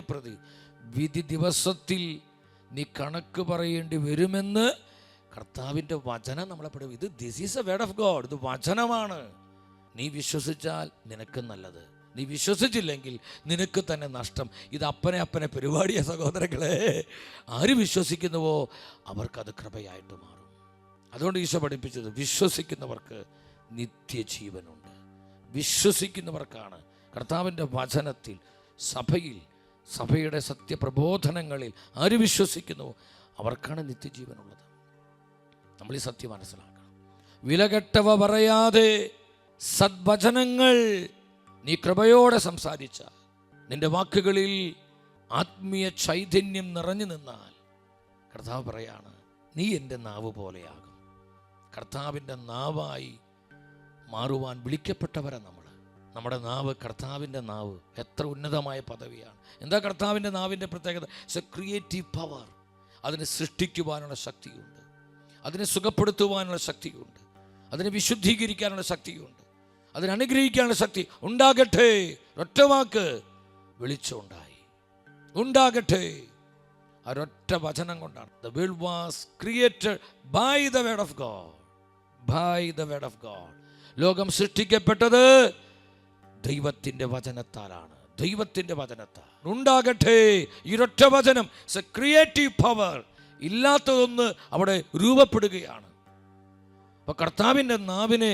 പ്രതി വിധി ദിവസത്തിൽ നീ കണക്ക് പറയേണ്ടി വരുമെന്ന് കർത്താവിൻ്റെ വചനം നമ്മളെ പഠിക്കും. This is A word of God. ഇത് വചനമാണ്. നീ വിശ്വസിച്ചാൽ നിനക്ക് നല്ലത്, നീ വിശ്വസിച്ചില്ലെങ്കിൽ നിനക്ക് തന്നെ നഷ്ടം. ഇത് അപ്പനെ പരിപാടിയ സഹോദരങ്ങളെ. ആര് വിശ്വസിക്കുന്നുവോ അവർക്കത് കൃപയായിട്ട് മാറും. അതുകൊണ്ട് ഈശോ പഠിപ്പിച്ചത്, വിശ്വസിക്കുന്നവർക്ക് നിത്യജീവനുണ്ട്. വിശ്വസിക്കുന്നവർക്കാണ് കർത്താവിൻ്റെ വചനത്തിൽ, സഭയിൽ, സഭയുടെ സത്യപ്രബോധനങ്ങളിൽ ആര് വിശ്വസിക്കുന്നുവോ അവർക്കാണ് നിത്യജീവനുള്ളത്. നമ്മൾ ഈ സത്യം മനസ്സിലാക്കണം. വിലകെട്ടവ പറയാതെ സദ്വചനങ്ങൾ നീ കൃപയോടെ സംസാരിച്ച, നിന്റെ വാക്കുകളിൽ ആത്മീയ ചൈതന്യം നിറഞ്ഞു നിന്നാൽ, കർത്താവ് പറയാണ്, നീ എൻ്റെ നാവ് പോലെയാകും. കർത്താവിൻ്റെ നാവായി മാറുവാൻ വിളിക്കപ്പെട്ടവരാ നമ്മൾ. നമ്മുടെ നാവ്, കർത്താവിൻ്റെ നാവ് എത്ര ഉന്നതമായ പദവിയാണ്. എന്താ കർത്താവിൻ്റെ നാവിൻ്റെ പ്രത്യേകത? It's A creative power. അതിനെ സൃഷ്ടിക്കുവാനുള്ള ശക്തിയുണ്ട്, അതിനെ സുഖപ്പെടുത്തുവാനുള്ള ശക്തിയുണ്ട്, അതിനെ വിശുദ്ധീകരിക്കാനുള്ള ശക്തിയുണ്ട്, അതിനെ അനുഗ്രഹിക്കാനുള്ള ശക്തി. ഉണ്ടാകട്ടെ, ഒറ്റ വാക്ക് വെളിച്ചമുണ്ടായി. ഉണ്ടാകട്ടെ, ഒരൊറ്റ വചനം കൊണ്ടാണ്. The world was created by the word of God. By the word of God. ലോകം സൃഷ്ടിക്കപ്പെട്ടത് ദൈവത്തിൻ്റെ വചനത്താലാണ്. ദൈവത്തിൻ്റെ വചനത്താൽ ഉണ്ടാകട്ടെ. ഈ ഒറ്റ വചനം ഇറ്റ്സ് എ ക്രിയേറ്റീവ് പവർ. ഇല്ലാത്തതൊന്ന് അവിടെ രൂപപ്പെടുകയാണ്. അപ്പോൾ കർത്താവിൻ്റെ നാവിനെ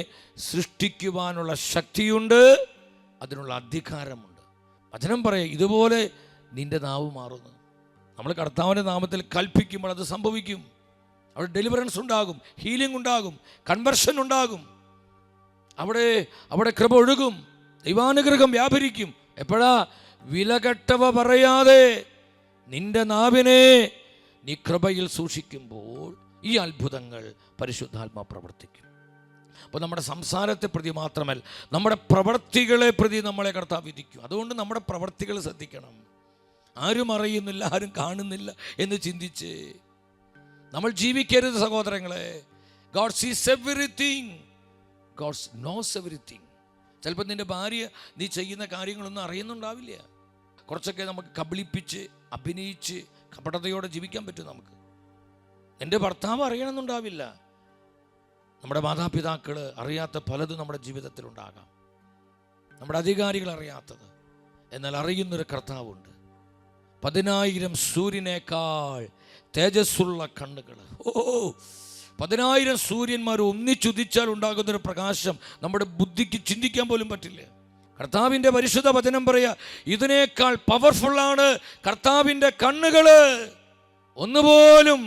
സൃഷ്ടിക്കുവാനുള്ള ശക്തിയുണ്ട്, അതിനുള്ള അധികാരമുണ്ട്. വചനം പറയുക, ഇതുപോലെ നിന്റെ നാവ് മാറുന്നു. നമ്മൾ കർത്താവിൻ്റെ നാമത്തിൽ കൽപ്പിക്കുമ്പോൾ അത് സംഭവിക്കും. അവിടെ ഡെലിവറൻസ് ഉണ്ടാകും, ഹീലിംഗ് ഉണ്ടാകും, കൺവെർഷൻ ഉണ്ടാകും. അവിടെ കൃപ ഒഴുകും, ദൈവാനുഗ്രഹം വ്യാപരിക്കും. എപ്പോഴാ? വിലകെട്ടവ പറയാതെ നിന്റെ നാവിനെ നീ കൃപയിൽ സൂക്ഷിക്കുമ്പോൾ ഈ അത്ഭുതങ്ങൾ പരിശുദ്ധാത്മാ പ്രവർത്തിക്കും. അപ്പോൾ നമ്മുടെ സംസാരത്തെ പ്രതി മാത്രമല്ല, നമ്മുടെ പ്രവർത്തികളെ പ്രതി നമ്മളെ കർത്താവ് വിധിക്കും. അതുകൊണ്ട് നമ്മുടെ പ്രവർത്തികൾ ശ്രദ്ധിക്കണം. ആരും അറിയുന്നില്ല, ആരും കാണുന്നില്ല എന്ന് ചിന്തിച്ച് നമ്മൾ ജീവിക്കരുത് സഹോദരങ്ങളെ. God sees everything. God knows everything. ചിലപ്പോൾ നിൻ്റെ ഭാര്യ നീ ചെയ്യുന്ന കാര്യങ്ങളൊന്നും അറിയുന്നുണ്ടാവില്ല. കുറച്ചൊക്കെ നമുക്ക് കബളിപ്പിച്ച് അഭിനയിച്ച് കപടതയോടെ ജീവിക്കാൻ പറ്റും നമുക്ക്. എൻ്റെ ഭർത്താവ് അറിയണമെന്നുണ്ടാവില്ല. നമ്മുടെ മാതാപിതാക്കൾ അറിയാത്ത പലതും നമ്മുടെ ജീവിതത്തിലുണ്ടാകാം, നമ്മുടെ അധികാരികൾ അറിയാത്തത്. എന്നാൽ അറിയുന്നൊരു കർത്താവുണ്ട്. 10,000 സൂര്യനേക്കാൾ തേജസ്സുള്ള കണ്ണുകൾ. 10,000 സൂര്യന്മാർ ഒന്നിച്ചുദിച്ചാൽ ഉണ്ടാകുന്നൊരു പ്രകാശം നമ്മുടെ ബുദ്ധിക്ക് ചിന്തിക്കാൻ പോലും പറ്റില്ല. കർത്താവിൻ്റെ പരിശുദ്ധ വചനം പറയാ, ഇതിനേക്കാൾ പവർഫുള്ളാണ് കർത്താവിൻ്റെ കണ്ണുകൾ. ഒന്നുപോലും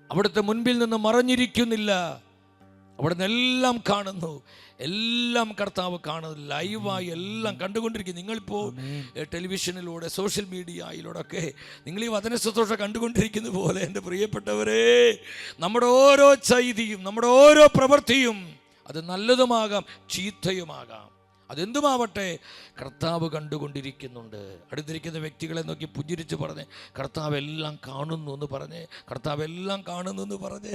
അവിടുത്തെ മുൻപിൽ നിന്ന് മറഞ്ഞിരിക്കുന്നില്ല. അവിടുന്ന് എല്ലാം കാണുന്നു, എല്ലാം കർത്താവ് കാണുന്നു, ലൈവായി എല്ലാം കണ്ടുകൊണ്ടിരിക്കുന്നു. നിങ്ങളിപ്പോൾ ടെലിവിഷനിലൂടെ സോഷ്യൽ മീഡിയയിലൂടെ ഒക്കെ നിങ്ങൾ ഈ വചന ശുശ്രൂഷ കണ്ടുകൊണ്ടിരിക്കുന്ന പോലെ എൻ്റെ പ്രിയപ്പെട്ടവരെ, നമ്മുടെ ഓരോ ചൈതിയും നമ്മുടെ ഓരോ പ്രവൃത്തിയും അത് നല്ലതുമാകാം ചീത്തയുമാകാം, അതെന്തുമാവട്ടെ കർത്താവ് കണ്ടുകൊണ്ടിരിക്കുന്നുണ്ട്. അടുത്തിരിക്കുന്ന വ്യക്തികളെ നോക്കി പുഞ്ചിരിച്ച് പറഞ്ഞ് കർത്താവ് എല്ലാം കാണുന്നു എന്ന് പറഞ്ഞ്, കർത്താവ് എല്ലാം കാണുന്നു എന്ന് പറഞ്ഞ്,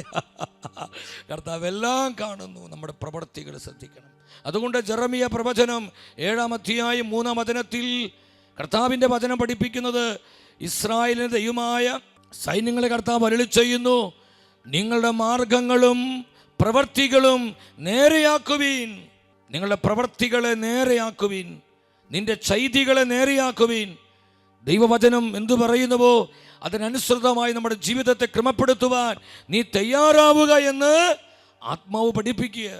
കർത്താവ് എല്ലാം കാണുന്നു. നമ്മുടെ പ്രവൃത്തികൾ ശ്രദ്ധിക്കണം. അതുകൊണ്ട് ജെറമിയ പ്രവചനം 7-ാം അധ്യായം 3-ാം വചനത്തിൽ കർത്താവിൻ്റെ വചനം പഠിപ്പിക്കുന്നത്, ഇസ്രായേലിന്റെ ദൈവമായ സൈന്യങ്ങളെ കർത്താവ് അരുളി ചെയ്യുന്നു, നിങ്ങളുടെ മാർഗങ്ങളും പ്രവൃത്തികളും നേരെയാക്കുവീൻ. നിങ്ങളുടെ പ്രവൃത്തികളെ നേരെയാക്കുവീൻ, നിന്റെ ചൈതികളെ നേരെയാക്കുവീൻ. ദൈവവചനം എന്തു പറയുന്നുവോ അതിനനുസൃതമായി നമ്മുടെ ജീവിതത്തെ ക്രമപ്പെടുത്തുവാൻ നീ തയ്യാറാവുക എന്ന് ആത്മാവ് പഠിപ്പിക്കുക.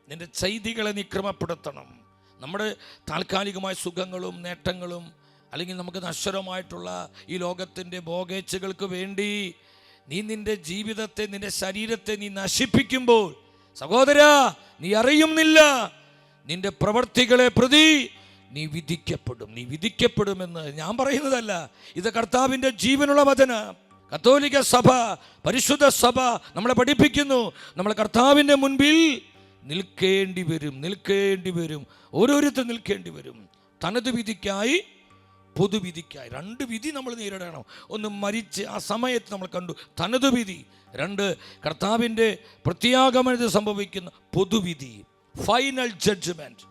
നിന്റെ ചൈതികളെ നീ ക്രമപ്പെടുത്തണം. നമ്മുടെ താൽക്കാലികമായ സുഖങ്ങളും നേട്ടങ്ങളും അല്ലെങ്കിൽ നമുക്ക് നശ്വരമായിട്ടുള്ള ഈ ലോകത്തിൻ്റെ ഭോഗേച്ഛകൾക്ക് വേണ്ടി നീ നിന്റെ ജീവിതത്തെ, നിന്റെ ശരീരത്തെ നീ നശിപ്പിക്കുമ്പോൾ സഹോദരാ, നീ അറിയുന്നില്ല, നിന്റെ പ്രവർത്തികളെ പ്രതി നീ വിധിക്കപ്പെടും. നീ വിധിക്കപ്പെടുമെന്ന് ഞാൻ പറയുന്നതല്ല, ഇത് കർത്താവിൻ്റെ ജീവനുള്ള വചന. കത്തോലിക്ക സഭ, പരിശുദ്ധ സഭ നമ്മളെ പഠിപ്പിക്കുന്നു, നമ്മൾ കർത്താവിൻ്റെ മുൻപിൽ നിൽക്കേണ്ടി വരും. ഓരോരുത്തർ നിൽക്കേണ്ടി വരും. തനത് വിധിക്കായി പൊതുവിധിക്കായി. 2 വിധി നമ്മൾ നേരിടണം. ഒന്ന് മരിച്ച് ആ സമയത്ത് നമ്മൾ കണ്ടു തനത് വിധി, 2 കർത്താവിൻ്റെ പ്രത്യാഗമനത്തിൽ സംഭവിക്കുന്ന പൊതുവിധി, ഫൈനൽ ജഡ്ജ്മെന്റ്,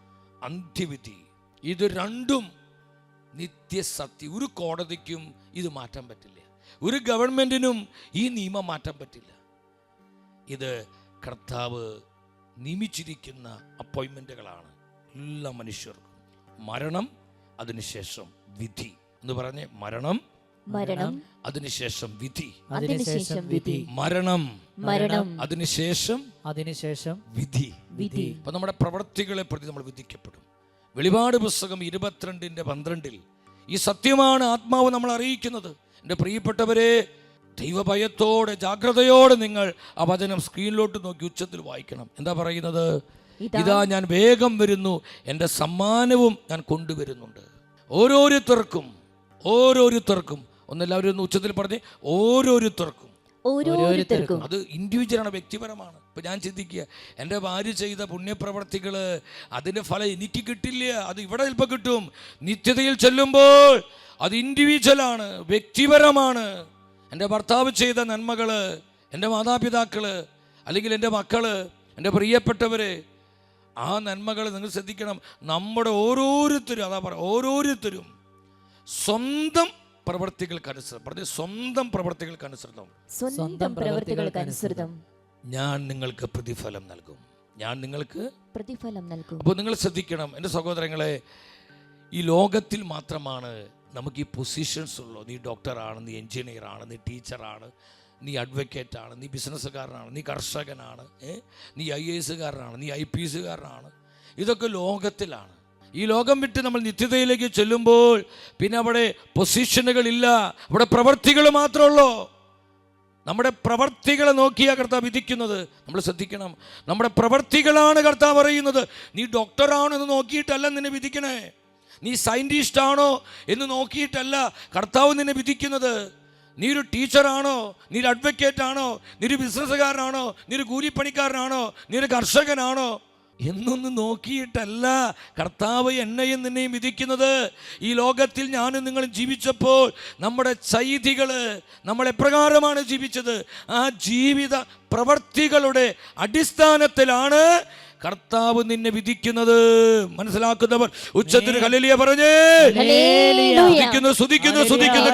അന്ത്യവിധി. ഇത് 2ഉം നിത്യസത്യം. ഒരു കോടതിക്കും ഇത് മാറ്റാൻ പറ്റില്ല, ഒരു ഗവൺമെന്റിനും ഈ നിയമം മാറ്റാൻ പറ്റില്ല. ഇത് കർത്താവ് നിയമിച്ചിരിക്കുന്ന അപ്പോയിൻമെന്റുകളാണ് എല്ലാ മനുഷ്യർക്കും. മരണം, അതിനുശേഷം വിധി എന്ന് പറഞ്ഞ്, മരണം അതിനുശേഷം വിധി, മരണം അതിനുശേഷം വിധി. അപ്പൊ നമ്മുടെ പ്രവൃത്തികളെ പ്രതി നമ്മൾ വിധിക്കപ്പെടും. വെളിപാട് പുസ്തകം 22:12 ഈ സത്യമാണ് ആത്മാവ് നമ്മൾ അറിയിക്കുന്നത്. എൻ്റെ പ്രിയപ്പെട്ടവരെ, ദൈവഭയത്തോടെ ജാഗ്രതയോടെ നിങ്ങൾ ആ വചനം സ്ക്രീനിലോട്ട് നോക്കി ഉച്ചത്തിൽ വായിക്കണം. എന്താ പറയുന്നത്? ഇതാ ഞാൻ വേഗം വരുന്നു, എൻ്റെ സമ്മാനവും ഞാൻ കൊണ്ടുവരുന്നുണ്ട്. ഓരോരുത്തർക്കും ഒന്നെല്ലാവരും ഒന്ന് ഉച്ചത്തിൽ പറഞ്ഞ്, ഓരോരുത്തർക്കും. അത് ഇൻഡിവിജ്വലാണ്, വ്യക്തിപരമാണ്. ഇപ്പൊ ഞാൻ ചിന്തിക്കുക, എൻ്റെ ഭാര്യ ചെയ്ത പുണ്യപ്രവർത്തികള് അതിന്റെ ഫലം എനിക്ക് കിട്ടില്ല, അത് ഇവിടെ ചിലപ്പോൾ കിട്ടും. നിത്യതയിൽ ചെല്ലുമ്പോൾ അത് ഇൻഡിവിജ്വലാണ്, വ്യക്തിപരമാണ്. എൻ്റെ ഭർത്താവ് ചെയ്ത നന്മകള്, എൻ്റെ മാതാപിതാക്കള്, അല്ലെങ്കിൽ എൻ്റെ മക്കള്, എൻ്റെ പ്രിയപ്പെട്ടവര്, ആ നന്മകൾ നിങ്ങൾ ശ്രദ്ധിക്കണം. നമ്മുടെ ഓരോരുത്തരും, അതാ പറയാം, ഓരോരുത്തരും സ്വന്തം പ്രവർത്തികൾക്കനുസൃതം ഞാൻ നിങ്ങൾക്ക് പ്രതിഫലം നൽകും. അപ്പോൾ നിങ്ങൾ ശ്രദ്ധിക്കണം എൻ്റെ സഹോദരങ്ങളെ, ഈ ലോകത്തിൽ മാത്രമാണ് നമുക്ക് ഈ പൊസിഷൻസ് ഉള്ളൂ. നീ ഡോക്ടറാണ്, നീ എൻജിനീയറാണ്, നീ ടീച്ചറാണ്, നീ അഡ്വക്കേറ്റാണ്, നീ ബിസിനസ്സുകാരനാണ്, നീ കർഷകനാണ്, നീ IAS-കാരനാണ്, നീ IPS-കാരനാണ്. ഇതൊക്കെ ലോകത്തിലാണ്. ഈ ലോകം വിട്ട് നമ്മൾ നിത്യതയിലേക്ക് ചെല്ലുമ്പോൾ പിന്നെ അവിടെ പൊസിഷനുകളില്ല, അവിടെ പ്രവർത്തികൾ മാത്രമേ ഉള്ളൂ. നമ്മുടെ പ്രവർത്തികളെ നോക്കിയാ കർത്താവ് വിധിക്കുന്നത്. നമ്മൾ ശ്രദ്ധിക്കണം, നമ്മുടെ പ്രവർത്തികളാണ് കർത്താവ് പറയുന്നത്. നീ ഡോക്ടറാണോ എന്ന് നോക്കിയിട്ടല്ല നിന്നെ വിധിക്കണേ, നീ സയൻറ്റിസ്റ്റ് ആണോ എന്ന് നോക്കിയിട്ടല്ല കർത്താവ് നിന്നെ വിധിക്കുന്നത്. നീ ഒരു ടീച്ചറാണോ, നീ ഒരു അഡ്വക്കേറ്റ് ആണോ, നീ ഒരു ബിസിനസ്സുകാരനാണോ, നീ ഒരു കൂലിപ്പണിക്കാരനാണോ, നീ ഒരു കർഷകനാണോ എന്നൊന്നും നോക്കിയിട്ടല്ല കർത്താവ് എന്നെയും നിന്നെയും വിധിക്കുന്നത്. ഈ ലോകത്തിൽ ഞാനും നിങ്ങളും ജീവിച്ചപ്പോൾ നമ്മുടെ ചൈതികൾ നമ്മൾ എപ്രകാരമാണ് ജീവിച്ചത്, ആ ജീവിത പ്രവർത്തികളുടെ അടിസ്ഥാനത്തിലാണ് കർത്താവ് നിന്നെ വിധിക്കുന്നത്. മനസ്സിലാക്കുന്നവർ ഉച്ചത്തിൽ ഹല്ലേലൂയ പറഞ്ഞേ. സ്തുതിക്കുന്നു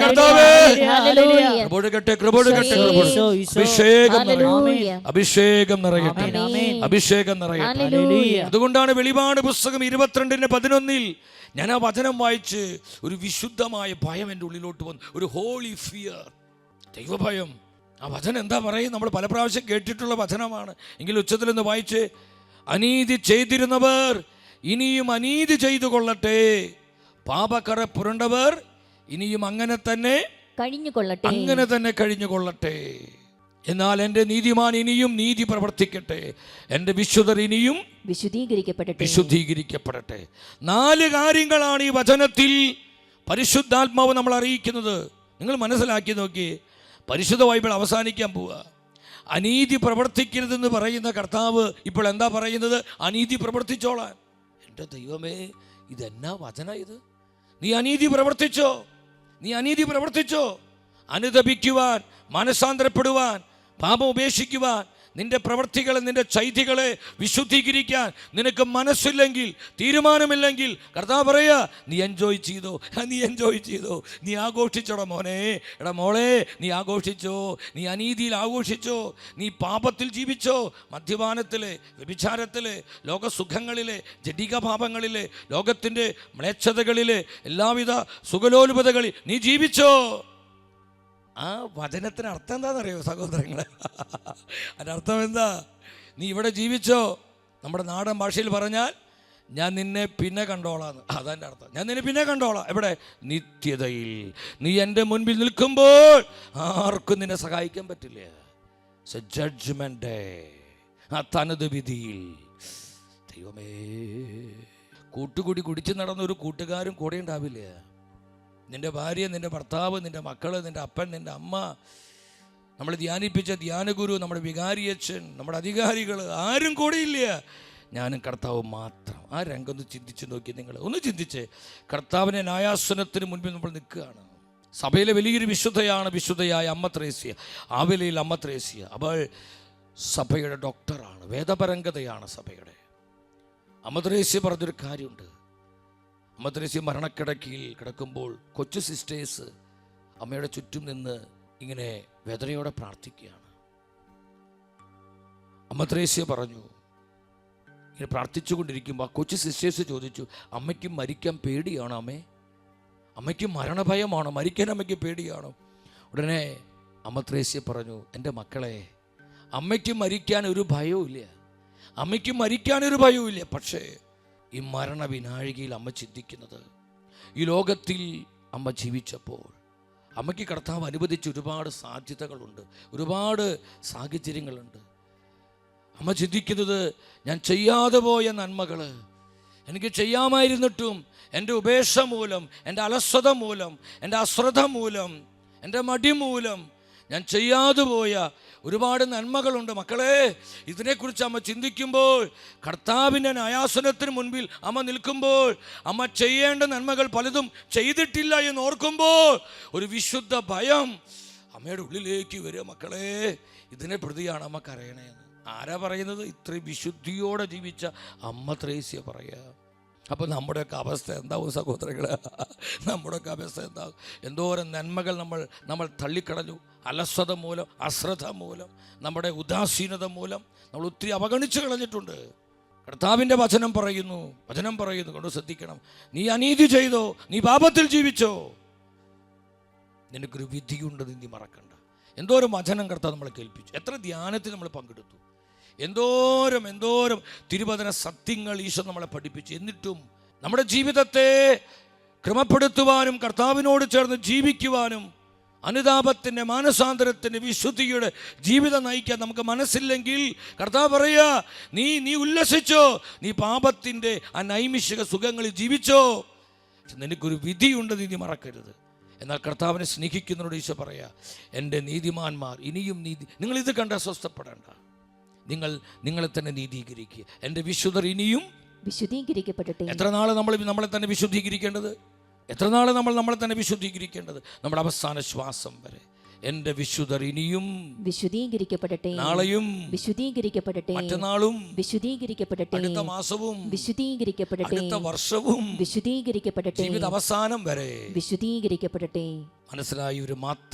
കർത്താവേ. അഭിഷേകം നിറയട്ടെ. അതുകൊണ്ടാണ് വെളിപാട് പുസ്തകം 22:11 ഞാൻ ആ വചനം വായിച്ച് ഒരു വിശുദ്ധമായ ഭയം എൻ്റെ ഉള്ളിലോട്ട് വന്നു. ഒരു ഹോളി ഫിയർ, ദൈവഭയം. ആ വചനം എന്താ പറയും? നമ്മൾ പല പ്രാവശ്യം കേട്ടിട്ടുള്ള വചനമാണ്. എങ്കിൽ ഉച്ചത്തിൽ നിന്ന് വായിച്ച്, അനീതി ചെയ്തിരുന്നവർ ഇനിയും അനീതി ചെയ്തു കൊള്ളട്ടെ, പാപക്കറ പുരണ്ടവർ ഇനിയും അങ്ങനെ തന്നെ കഴിഞ്ഞുകൊള്ളട്ടെ. എന്നാൽ എൻ്റെ നീതിമാൻ ഇനിയും നീതി പ്രവർത്തിക്കട്ടെ, എൻ്റെ വിശുദ്ധർ ഇനിയും വിശുദ്ധീകരിക്കപ്പെടട്ടെ. 4 കാര്യങ്ങളാണ് ഈ വചനത്തിൽ പരിശുദ്ധാത്മാവ് നമ്മൾ അറിയിക്കുന്നത്. നിങ്ങൾ മനസ്സിലാക്കി നോക്കി, പരിശുദ്ധ ബൈബിൾ അവസാനിക്കാൻ പോവുക. അനീതി പ്രവർത്തിക്കരുതെന്ന് പറയുന്ന കർത്താവ് ഇപ്പോൾ എന്താ പറയുന്നത്? അനീതി പ്രവർത്തിച്ചോളാൻ. എൻ്റെ ദൈവമേ, ഇതെന്നാ വചന ഇത്? നീ അനീതി പ്രവർത്തിച്ചോ, അനുതപിക്കുവാൻ, മനസാന്തരപ്പെടുവാൻ, പാപം ഉപേക്ഷിക്കുവാൻ, നിന്റെ പ്രവൃത്തികളെ, നിന്റെ ചൈതികളെ വിശുദ്ധീകരിക്കാൻ നിനക്ക് മനസ്സില്ലെങ്കിൽ, തീരുമാനമില്ലെങ്കിൽ, കർത്താവ് പറയാ, നീ എൻജോയ് ചെയ്തോ, നീ ആഘോഷിച്ചോടാ മോനെ, എടാ മോളെ, നീ ആഘോഷിച്ചോ, നീ അനീതിയിൽ ആഘോഷിച്ചോ, നീ പാപത്തിൽ ജീവിച്ചോ, മദ്യപാനത്തിലെ, വ്യഭിചാരത്തിലെ, ലോകസുഖങ്ങളിലെ, ജഡിക പാപങ്ങളിലെ, ലോകത്തിൻ്റെ മ്ലേച്ഛതകളിലെ, എല്ലാവിധ സുഖലോലുപതകളിൽ നീ ജീവിച്ചോ. ആ വചനത്തിന് അർത്ഥം എന്താണെന്നറിയോ സഹോദരങ്ങളെ? അതിനർത്ഥം എന്താ? നീ ഇവിടെ ജീവിച്ചോ, നമ്മുടെ നാടൻ ഭാഷയിൽ പറഞ്ഞാൽ ഞാൻ നിന്നെ പിന്നെ കണ്ടോളാന്ന്. അതെൻ്റെ അർത്ഥം. ഞാൻ നിന്നെ പിന്നെ കണ്ടോളാം. എവിടെ? നിത്യതയിൽ. നീ എൻ്റെ മുൻപിൽ നിൽക്കുമ്പോൾ ആർക്കും നിന്നെ സഹായിക്കാൻ പറ്റില്ല. ജഡ്ജ്മെന്റ് ഡേ, ആ തനത് വിധിയിൽ. ദൈവമേ, കൂട്ടുകൂടി കുടിച്ച് നടന്ന ഒരു കൂട്ടുകാരും കൂടെ ഉണ്ടാവില്ല. നിൻ്റെ ഭാര്യ, നിൻ്റെ ഭർത്താവ്, നിൻ്റെ മക്കൾ, നിൻ്റെ അപ്പൻ, നിൻ്റെ അമ്മ, നമ്മൾ ധ്യാനിപ്പിച്ച ധ്യാനഗുരു, നമ്മുടെ വികാരിയച്ഛൻ, നമ്മുടെ അധികാരികൾ, ആരും കൂടെയില്ല. ഞാനും കർത്താവും മാത്രം. ആ രംഗം ഒന്ന് ചിന്തിച്ച് നോക്കി. നിങ്ങൾ ഒന്ന് ചിന്തിച്ച്, കർത്താവിനെ ന്യായാസനത്തിന് മുൻപിൽ നമ്മൾ നിൽക്കുകയാണ്. സഭയിലെ വലിയൊരു വിശുദ്ധയായ അമ്മ ത്രേസ്യ, ആവിലയിൽ അമ്മ ത്രേസ്യ. അവൾ സഭയുടെ ഡോക്ടറാണ്, വേദപരംഗതയാണ് സഭയുടെ. അമ്മ ത്രേസ്യ പറഞ്ഞൊരു കാര്യമുണ്ട്. അമ്മ ത്രേസ്യ മരണക്കിടക്കയിൽ കിടക്കുമ്പോൾ കൊച്ചു സിസ്റ്റേഴ്സ് അമ്മയുടെ ചുറ്റും നിന്ന് ഇങ്ങനെ വേദനയോടെ പ്രാർത്ഥിക്കുകയാണ്. അമ്മ ത്രേസ്യ പറഞ്ഞു, ഇങ്ങനെ പ്രാർത്ഥിച്ചുകൊണ്ടിരിക്കുമ്പോൾ കൊച്ചു സിസ്റ്റേഴ്സ് ചോദിച്ചു, അമ്മയ്ക്ക് മരിക്കാൻ പേടിയാണോ അമ്മേ? അമ്മയ്ക്ക് മരണഭയമാണോ? മരിക്കാൻ അമ്മയ്ക്ക് പേടിയാണോ? ഉടനെ അമ്മ ത്രേസ്യ പറഞ്ഞു, എൻ്റെ മക്കളെ, അമ്മയ്ക്ക് മരിക്കാൻ ഒരു ഭയവുമില്ല. പക്ഷേ ഈ മരണ വിനാഴികയിൽ അമ്മ ചിന്തിക്കുന്നത്, ഈ ലോകത്തിൽ അമ്മ ജീവിച്ചപ്പോൾ അമ്മയ്ക്ക് കർത്താവ് അനുവദിച്ച ഒരുപാട് സാധ്യതകളുണ്ട്, ഒരുപാട് സാഹചര്യങ്ങളുണ്ട്. അമ്മ ചിന്തിക്കുന്നത്, ഞാൻ ചെയ്യാതെ പോയ നന്മകൾ, എനിക്ക് ചെയ്യാമായിരുന്നിട്ടും എൻ്റെ ഉപേക്ഷ മൂലം, എൻ്റെ അലസത മൂലം, എൻ്റെ അശ്രദ്ധ മൂലം, എൻ്റെ മടി മൂലം ഞാൻ ചെയ്യാതെ പോയ ഒരുപാട് നന്മകളുണ്ട്. മക്കളെ, ഇതിനെക്കുറിച്ച് അമ്മ ചിന്തിക്കുമ്പോൾ, കർത്താവിൻ്റെ ന്യായാസനത്തിന് മുൻപിൽ അമ്മ നിൽക്കുമ്പോൾ, അമ്മ ചെയ്യേണ്ട നന്മകൾ പലതും ചെയ്തിട്ടില്ല എന്ന് ഓർക്കുമ്പോൾ ഒരു വിശുദ്ധ ഭയം അമ്മയുടെ ഉള്ളിലേക്ക് വരിക. മക്കളെ, ഇതിനെ പ്രതിയാണ് അമ്മ കരയണേന്ന്. ആരാ പറയുന്നത്? ഇത്രയും വിശുദ്ധിയോടെ ജീവിച്ച അമ്മ ത്രേസ്യ പറയുക. അപ്പോൾ നമ്മുടെയൊക്കെ അവസ്ഥ എന്താവും സഹോദരങ്ങളെ? നമ്മുടെയൊക്കെ അവസ്ഥ എന്താകും? എന്തോരം നന്മകൾ നമ്മൾ തള്ളിക്കളഞ്ഞു. അലസത മൂലം, അശ്രദ്ധ മൂലം, നമ്മുടെ ഉദാസീനത മൂലം നമ്മൾ ഒത്തിരി അവഗണിച്ചു കളഞ്ഞിട്ടുണ്ട്. കർത്താവിൻ്റെ വചനം പറയുന്നു കൊണ്ട് ശ്രദ്ധിക്കണം. നീ അനീതി ചെയ്തോ, നീ പാപത്തിൽ ജീവിച്ചോ, നിനക്കൊരു വിധിയുണ്ടെന്ന് നീ മറക്കണ്ട. എന്തോരം വചനം കർത്താവ് നമ്മളെ കേൾപ്പിച്ചു. എത്ര ധ്യാനത്തിൽ നമ്മൾ പങ്കെടുത്തു. എന്തോരം തിരുവചന സത്യങ്ങൾ ഈശോ നമ്മളെ പഠിപ്പിച്ചു. എന്നിട്ടും നമ്മുടെ ജീവിതത്തെ ക്രമപ്പെടുത്തുവാനും കർത്താവിനോട് ചേർന്ന് ജീവിക്കുവാനും അനുതാപത്തിൻ്റെ, മാനസാന്തരത്തിൻ്റെ, വിശുദ്ധിയുടെ ജീവിതം നയിക്കാൻ നമുക്ക് മനസ്സില്ലെങ്കിൽ കർത്താവ് പറയുക, നീ ഉല്ലസിച്ചോ, നീ പാപത്തിൻ്റെ ആ നൈമിഷിക സുഖങ്ങളിൽ ജീവിച്ചോ, പക്ഷെ നിനക്കൊരു വിധിയുണ്ടെന്ന് നീ മറക്കരുത്. എന്നാൽ കർത്താവിനെ സ്നേഹിക്കുന്നവരോട് ഈശോ പറയാ, എൻ്റെ നീതിമാന്മാർ ഇനിയും നിങ്ങളിത് കണ്ട് അസ്വസ്ഥപ്പെടേണ്ട, നിങ്ങളെ തന്നെ നീതീകരിക്കുക, എൻ്റെ വിശുദ്ധർ ഇനിയും വിശുദ്ധീകരിക്കപ്പെടട്ടെ. എത്ര നാൾ നമ്മളെ തന്നെ വിശുദ്ധീകരിക്കേണ്ടത്? നമ്മളെ തന്നെ വിശുദ്ധീകരിക്കേണ്ടത്? നമ്മുടെ അവസാന ശ്വാസം വരെ. എൻ്റെ വിശുദ്ധർ ഇനിയും വിശുദ്ധീകരിക്കപ്പെടട്ടെ, നാളെയും വിശുദ്ധീകരിക്കപ്പെടട്ടെ, മറ്റന്നാളും വിശുദ്ധീകരിക്കപ്പെടട്ടെ, അടുത്ത മാസവും വിശുദ്ധീകരിക്കപ്പെടട്ടെ, അടുത്ത വർഷവും വിശുദ്ധീകരിക്കപ്പെടട്ടെ, ജീവിത അവസാനം വരെ വിശുദ്ധീകരിക്കപ്പെടട്ടെ. മനസ്സിലായി? ഒരു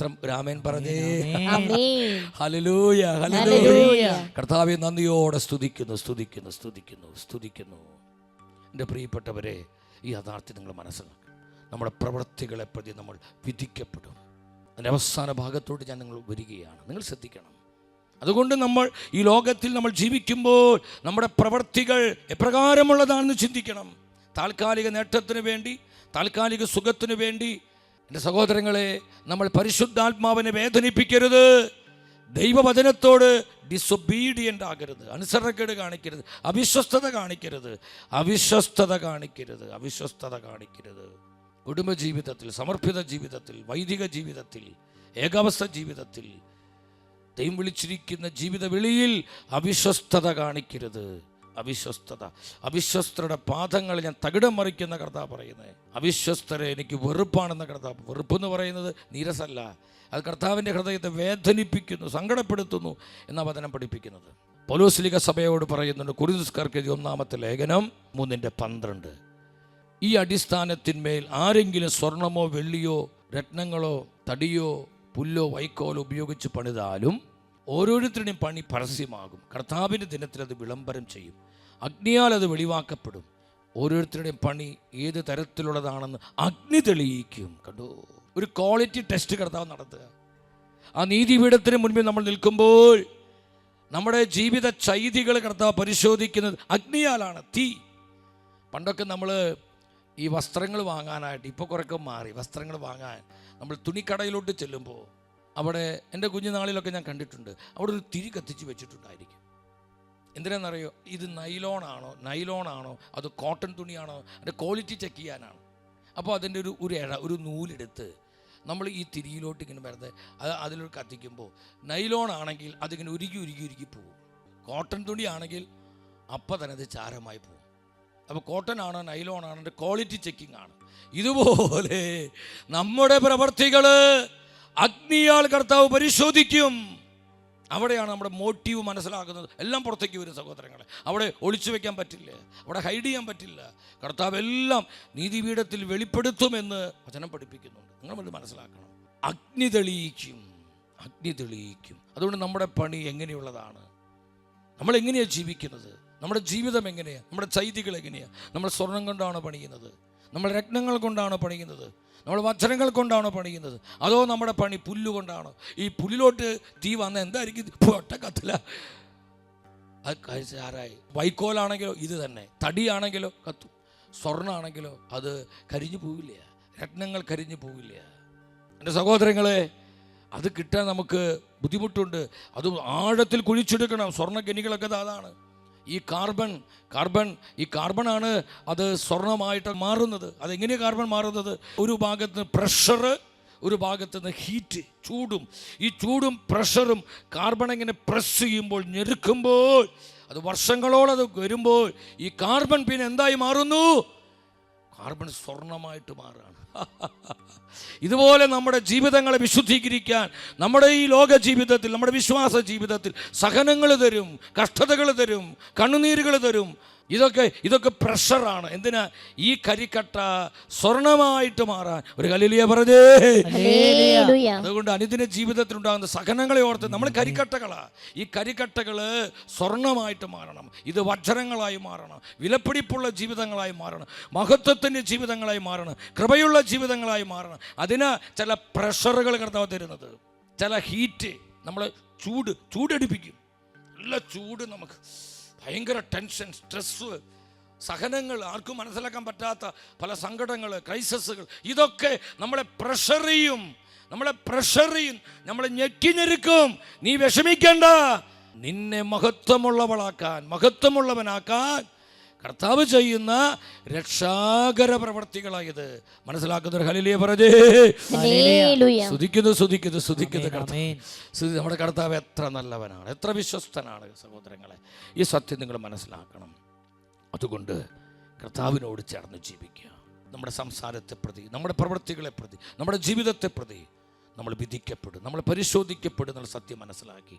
ആമേൻ പറഞ്ഞേ. ഹല്ലേലൂയ, ഹല്ലേലൂയ. കർത്താവേ, നന്ദിയോടെ സ്തുതിക്കുന്നു. എൻ്റെ പ്രിയപ്പെട്ടവരെ, ഈ യാഥാർത്ഥ്യം നിങ്ങൾ മനസ്സിലാക്കുക. നമ്മുടെ പ്രവൃത്തികളെ പ്രതി നമ്മൾ വിധിക്കപ്പെടും. അതിൻ്റെ അവസാന ഭാഗത്തോട്ട് ഞാൻ നിങ്ങൾ വരികയാണ്. നിങ്ങൾ ശ്രദ്ധിക്കണം. അതുകൊണ്ട് നമ്മൾ ഈ ലോകത്തിൽ നമ്മൾ ജീവിക്കുമ്പോൾ നമ്മുടെ പ്രവൃത്തികൾ എപ്രകാരമുള്ളതാണെന്ന് ചിന്തിക്കണം. താൽക്കാലിക നേട്ടത്തിന് വേണ്ടി, താൽക്കാലിക സുഖത്തിന് വേണ്ടി എൻ്റെ സഹോദരങ്ങളെ നമ്മൾ പരിശുദ്ധാത്മാവിനെ വേദനിപ്പിക്കരുത്. ദൈവവചനത്തോട് ഡിസൊബീഡിയൻ്റ് ആകരുത്, അനുസരണക്കേട് കാണിക്കരുത്, അവിശ്വസ്തത കാണിക്കരുത്, അവിശ്വസ്തത കാണിക്കരുത്. കുടുംബജീവിതത്തിൽ, സമർപ്പിത ജീവിതത്തിൽ, വൈദിക ജീവിതത്തിൽ, ഏകാവസ്ഥ ജീവിതത്തിൽ, ദൈവം വിളിച്ചിരിക്കുന്ന ജീവിത വിളിയിൽ അവിശ്വസ്തത കാണിക്കരുത്. അവിശ്വസ്തരുടെ പാദങ്ങൾ ഞാൻ തകിടം മറിക്കുന്ന കർത്താവ് പറയുന്നത്. അവിശ്വസ്തരെ എനിക്ക് വെറുപ്പാണെന്ന കർത്താവ്. വെറുപ്പെന്ന് പറയുന്നത് നീരസല്ല, അത് കർത്താവിൻ്റെ ഹൃദയത്തെ വേദനിപ്പിക്കുന്നു, സങ്കടപ്പെടുത്തുന്നു എന്ന വചനം പഠിപ്പിക്കുന്നത്. പൗലോസ്ലിക സഭയോട് പറയുന്നുണ്ട്, കൊരിന്ത്യർക്കാർക്ക് എഴുതിയ 1-ാമത്തെ ലേഖനം 3:12. ഈ അടിസ്ഥാനത്തിന്മേൽ ആരെങ്കിലും സ്വർണമോ വെള്ളിയോ രത്നങ്ങളോ തടിയോ പുല്ലോ വൈക്കോലോ ഉപയോഗിച്ച് പണിതാലും ഓരോരുത്തരുടെയും പണി പരസ്യമാകും. കർത്താവിൻ്റെ ദിനത്തിൽ അത് വിളംബരം ചെയ്യും. അഗ്നിയാൽ അത് വെളിവാക്കപ്പെടും. ഓരോരുത്തരുടെയും പണി ഏത് തരത്തിലുള്ളതാണെന്ന് അഗ്നി തെളിയിക്കും. കണ്ടോ, ഒരു ക്വാളിറ്റി ടെസ്റ്റ് കർത്താവ് നടത്തുക. ആ നീതിപീഠത്തിന് മുൻപിൽ നമ്മൾ നിൽക്കുമ്പോൾ നമ്മുടെ ജീവിത ചൈതികൾ കർത്താവ് പരിശോധിക്കുന്നത് അഗ്നിയാലാണ്, തീ. പണ്ടൊക്കെ നമ്മൾ ഈ വസ്ത്രങ്ങൾ വാങ്ങാനായിട്ട്, ഇപ്പോൾ കുറേയൊക്കെ മാറി, വസ്ത്രങ്ങൾ വാങ്ങാൻ നമ്മൾ തുണിക്കടയിലോട്ട് ചെല്ലുമ്പോൾ അവിടെ എൻ്റെ കുഞ്ഞുനാളിലൊക്കെ ഞാൻ കണ്ടിട്ടുണ്ട്, അവിടെ ഒരു തിരി കത്തിച്ച് വെച്ചിട്ടുണ്ടായിരിക്കും. എന്തിനാണെന്നറിയോ? ഇത് നൈലോണാണോ അത് കോട്ടൺ തുണിയാണോ, അതിൻ്റെ ക്വാളിറ്റി ചെക്ക് ചെയ്യാനാണ്. അപ്പോൾ അതിൻ്റെ ഒരു നൂലെടുത്ത് നമ്മൾ ഈ തിരിയിലോട്ട് ഇങ്ങനെ വെറുതെ അതിലൊരു കത്തിക്കുമ്പോൾ നൈലോൺ ആണെങ്കിൽ അതിങ്ങനെ ഉരുകി പോകും. കോട്ടൺ തുണി ആണെങ്കിൽ അപ്പം തന്നെ അത് ചാരമായി പോകും. അപ്പോൾ കോട്ടൺ ആണോ നൈലോൺ ആണോ അതിൻ്റെ ക്വാളിറ്റി ചെക്കിംഗ് ആണ്. ഇതുപോലെ നമ്മുടെ പ്രവർത്തികൾ അഗ്നിയാൽ കർത്താവ് പരിശോധിക്കും. അവിടെയാണ് നമ്മുടെ മോട്ടീവ് മനസ്സിലാക്കുന്നത്. എല്ലാം പുറത്തേക്ക് വരും സഹോദരങ്ങളെ. അവിടെ ഒളിച്ചു വെക്കാൻ പറ്റില്ല, അവിടെ ഹൈഡ് ചെയ്യാൻ പറ്റില്ല. കർത്താവ് എല്ലാം നീതിപീഠത്തിൽ വെളിപ്പെടുത്തുമെന്ന് വചനം പഠിപ്പിക്കുന്നുണ്ട്. നിങ്ങൾ മനസ്സിലാക്കണം. അഗ്നി തെളിയിക്കും. അതുകൊണ്ട് നമ്മുടെ പണി എങ്ങനെയുള്ളതാണ്, നമ്മൾ എങ്ങനെയാണ് ജീവിക്കുന്നത്, നമ്മുടെ ജീവിതം എങ്ങനെയാണ്, നമ്മുടെ ചൈതികൾ എങ്ങനെയാണ്. നമ്മൾ സ്വർണം കൊണ്ടാണോ പണിയുന്നത്, നമ്മൾ രത്നങ്ങൾ കൊണ്ടാണോ പണിയുന്നത്, നമ്മൾ വജ്രങ്ങൾ കൊണ്ടാണോ പണിയുന്നത്, അതോ നമ്മുടെ പണി പുല്ലുകൊണ്ടാണോ? ഈ പുല്ലിലോട്ട് തീ വന്ന എന്തായിരിക്കും? ഒട്ട കത്തില്ല. അത് കഴിച്ചാറായി. വൈക്കോലാണെങ്കിലോ ഇത് തന്നെ, തടിയാണെങ്കിലോ കത്തും, സ്വർണ്ണമാണെങ്കിലോ അത് കരിഞ്ഞു പോവില്ല, രത്നങ്ങൾ കരിഞ്ഞു പോവില്ല. എൻ്റെ സഹോദരങ്ങളെ, അത് കിട്ടാൻ നമുക്ക് ബുദ്ധിമുട്ടുണ്ട്. അത് ആഴത്തിൽ കുഴിച്ചെടുക്കണം. സ്വർണ്ണഖനികളൊക്കെ അതാണ്. ഈ കാർബണാണ് അത് സ്വർണമായിട്ട് മാറുന്നത്. അതെങ്ങനെയാണ് കാർബൺ മാറുന്നത്? ഒരു ഭാഗത്ത് നിന്ന് പ്രഷർ, ഒരു ഭാഗത്ത് നിന്ന് ഹീറ്റ്, ഈ ചൂടും പ്രഷറും കാർബൺ ഇങ്ങനെ പ്രസ് ചെയ്യുമ്പോൾ, ഞെരുക്കുമ്പോൾ, അത് വർഷങ്ങളോളം അത് വരുമ്പോൾ ഈ കാർബൺ പിന്നെ എന്തായി മാറുന്നു? കാർബൺ സ്വർണമായിട്ട് മാറുകയാണ്. ഇതുപോലെ നമ്മുടെ ജീവിതങ്ങളെ വിശുദ്ധീകരിക്കാൻ നമ്മുടെ ഈ ലോക ജീവിതത്തിൽ, നമ്മുടെ വിശ്വാസ ജീവിതത്തിൽ സഹനങ്ങൾ തരും, കഷ്ടതകൾ തരും, കണ്ണുനീരുകൾ തരും. ഇതൊക്കെ പ്രഷറാണ്. എന്തിനാ? ഈ കരിക്കട്ട സ്വർണമായിട്ട് മാറാൻ. ഒരു ഹല്ലേലൂയ പറഞ്ഞേ. അതുകൊണ്ട് അനുദിന ജീവിതത്തിൽ ഉണ്ടാകുന്ന സഹനങ്ങളെ ഓർത്ത് നമ്മൾ കരിക്കട്ടകളാ. ഈ കരിക്കട്ടകള് സ്വർണമായിട്ട് മാറണം. ഇത് വജ്രങ്ങളായി മാറണം, വിലപിടിപ്പുള്ള ജീവിതങ്ങളായി മാറണം, മഹത്വത്തിൻ്റെ ജീവിതങ്ങളായി മാറണം, കൃപയുള്ള ജീവിതങ്ങളായി മാറണം. അതിന് ചില പ്രഷറുകൾ കർത്താവ് തരുന്നത്, ചില ഹീറ്റ്, നമ്മളെ ചൂടടിപ്പിക്കും. നല്ല ചൂട്, നമുക്ക് ഭയങ്കര ടെൻഷൻ, സ്ട്രെസ്, സഹനങ്ങൾ, ആർക്കും മനസ്സിലാക്കാൻ പറ്റാത്ത പല സങ്കടങ്ങൾ, ക്രൈസിസുകൾ, ഇതൊക്കെ നമ്മളെ പ്രഷർ ചെയ്യും, നമ്മളെ ഞെക്കിഞ്ഞെരുക്കും. നീ വിഷമിക്കണ്ട. നിന്നെ മഹത്വമുള്ളവനാക്കാൻ കർത്താവ് ചെയ്യുന്ന രക്ഷാകര പ്രവർത്തികളായത് മനസ്സിലാക്കുന്നവർ ഹല്ലേലൂയ പറഞ്ഞേ. സ്തുതിക്കുന്നു കർത്താവ്. നമ്മുടെ കർത്താവ് എത്ര നല്ലവനാണ്, എത്ര വിശ്വസ്തനാണ്. സഹോദരങ്ങളെ, ഈ സത്യം നിങ്ങൾ മനസ്സിലാക്കണം. അതുകൊണ്ട് കർത്താവിനോട് ചേർന്ന് ജീവിക്കുക. നമ്മുടെ സംസാരത്തെ പ്രതി, നമ്മുടെ പ്രവൃത്തികളെ പ്രതി, നമ്മുടെ ജീവിതത്തെ പ്രതി നമ്മൾ വിധിക്കപ്പെടും, നമ്മൾ പരിശോധിക്കപ്പെടും എന്നുള്ള സത്യം മനസ്സിലാക്കി,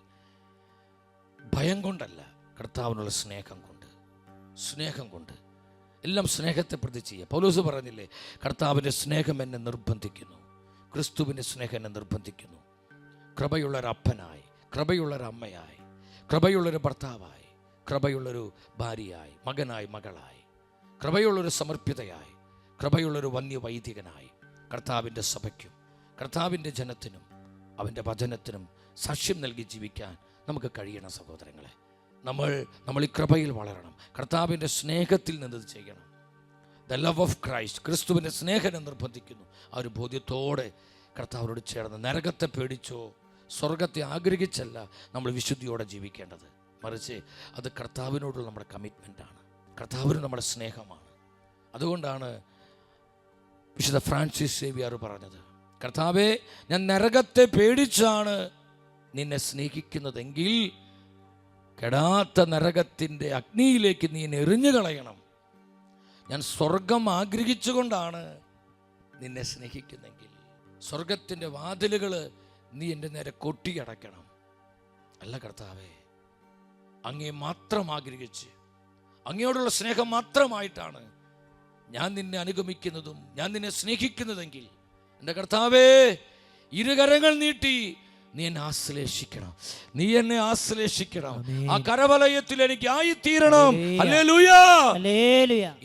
ഭയം കൊണ്ടല്ല, കർത്താവിനുള്ള സ്നേഹം കൊണ്ട് എല്ലാം സ്നേഹത്തെ പ്രതി ചെയ്യുക. പൗലോസ് പറഞ്ഞില്ലേ, കർത്താവിൻ്റെ സ്നേഹം എന്നെ നിർബന്ധിക്കുന്നു, ക്രിസ്തുവിൻ്റെ സ്നേഹം എന്നെ നിർബന്ധിക്കുന്നു. കൃപയുള്ളൊരു അപ്പനായി, കൃപയുള്ളൊരു അമ്മയായി, കൃപയുള്ളൊരു ഭർത്താവായി, കൃപയുള്ളൊരു ഭാര്യയായി, മകനായി, മകളായി, കൃപയുള്ളൊരു സമർപ്പിതയായി, കൃപയുള്ളൊരു വന്യവൈദികനായി കർത്താവിൻ്റെ സഭയ്ക്കും കർത്താവിൻ്റെ ജനത്തിനും അവൻ്റെ വചനത്തിനും സാക്ഷ്യം നൽകി ജീവിക്കാൻ നമുക്ക് കഴിയണം സഹോദരങ്ങളെ. നമ്മൾ ഈ കൃപയിൽ വളരണം. കർത്താവിൻ്റെ സ്നേഹത്തിൽ നിന്ന് ഇത് ചെയ്യണം. ദ ലവ് ഓഫ് ക്രൈസ്റ്റ്, ക്രിസ്തുവിൻ്റെ സ്നേഹം നിർബന്ധിക്കുന്നു. ആ ഒരു ബോധ്യത്തോടെ കർത്താവിനോട് ചേർന്ന് നരകത്തെ പേടിച്ചോ സ്വർഗത്തെ ആഗ്രഹിച്ചല്ല നമ്മൾ വിശുദ്ധിയോടെ ജീവിക്കേണ്ടത്. മറിച്ച് അത് കർത്താവിനോടുള്ള നമ്മുടെ കമ്മിറ്റ്മെൻറ്റാണ്, കർത്താവിന് നമ്മുടെ സ്നേഹമാണ്. അതുകൊണ്ടാണ് വിശുദ്ധ ഫ്രാൻസിസ് സേവിയർ പറഞ്ഞത്, കർത്താവേ, ഞാൻ നരകത്തെ പേടിച്ചാണ് നിന്നെ സ്നേഹിക്കുന്നതെങ്കിൽ കെടാത്ത നരകത്തിൻ്റെ അഗ്നിയിലേക്ക് നീ എന്നെ എറിഞ്ഞു കളയണം. ഞാൻ സ്വർഗം ആഗ്രഹിച്ചുകൊണ്ടാണ് നിന്നെ സ്നേഹിക്കുന്നെങ്കിൽ സ്വർഗത്തിൻ്റെ വാതിലുകൾ നീ എൻ്റെ നേരെ കൊട്ടിയടയ്ക്കണം. അല്ല കർത്താവേ, അങ്ങയെ മാത്രം ആഗ്രഹിച്ച് അങ്ങയോടുള്ള സ്നേഹം മാത്രമായിട്ടാണ് ഞാൻ നിന്നെ അനുഗമിക്കുന്നതും ഞാൻ നിന്നെ സ്നേഹിക്കുന്നതെങ്കിൽ എൻ്റെ കർത്താവേ, ഇരുകരങ്ങൾ നീട്ടി നീ എന്നെ ആശ്ലേഷിക്കണം, നീ എന്നെ ആശ്ലേഷിക്കണം. ആ കരവലയത്തിൽ എനിക്ക് ആയിത്തീരണം. ഹല്ലേലൂയ.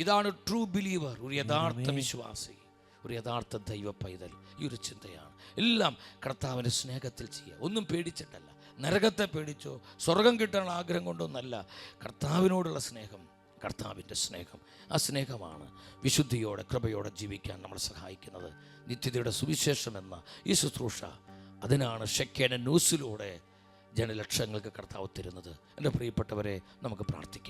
ഇതാണ് ട്രൂ ബിലീവർ, ഒരു യഥാർത്ഥ വിശ്വാസി, ഒരു യഥാർത്ഥ ദൈവ പൈതൽ. ഈ ഒരു ചിന്തയാണ് എല്ലാം കർത്താവിൻ്റെ സ്നേഹത്തിൽ ചെയ്യുക. ഒന്നും പേടിച്ചിട്ടല്ല, നരകത്തെ പേടിച്ചോ സ്വർഗം കിട്ടാനുള്ള ആഗ്രഹം കൊണ്ടൊന്നല്ല. കർത്താവിനോടുള്ള സ്നേഹം, കർത്താവിൻ്റെ സ്നേഹം, ആ സ്നേഹമാണ് വിശുദ്ധിയോടെ കൃപയോടെ ജീവിക്കാൻ നമ്മളെ സഹായിക്കുന്നത്. നിത്യതയുടെ സുവിശേഷം എന്ന ഈ ശുശ്രൂഷ, അതിനാണ് ഷെക്കേന ന്യൂസിലൂടെ ജനലക്ഷങ്ങൾക്ക് കർത്താവ് തരുന്നത്. എൻ്റെ പ്രിയപ്പെട്ടവരെ, നമുക്ക് പ്രാർത്ഥിക്കാം.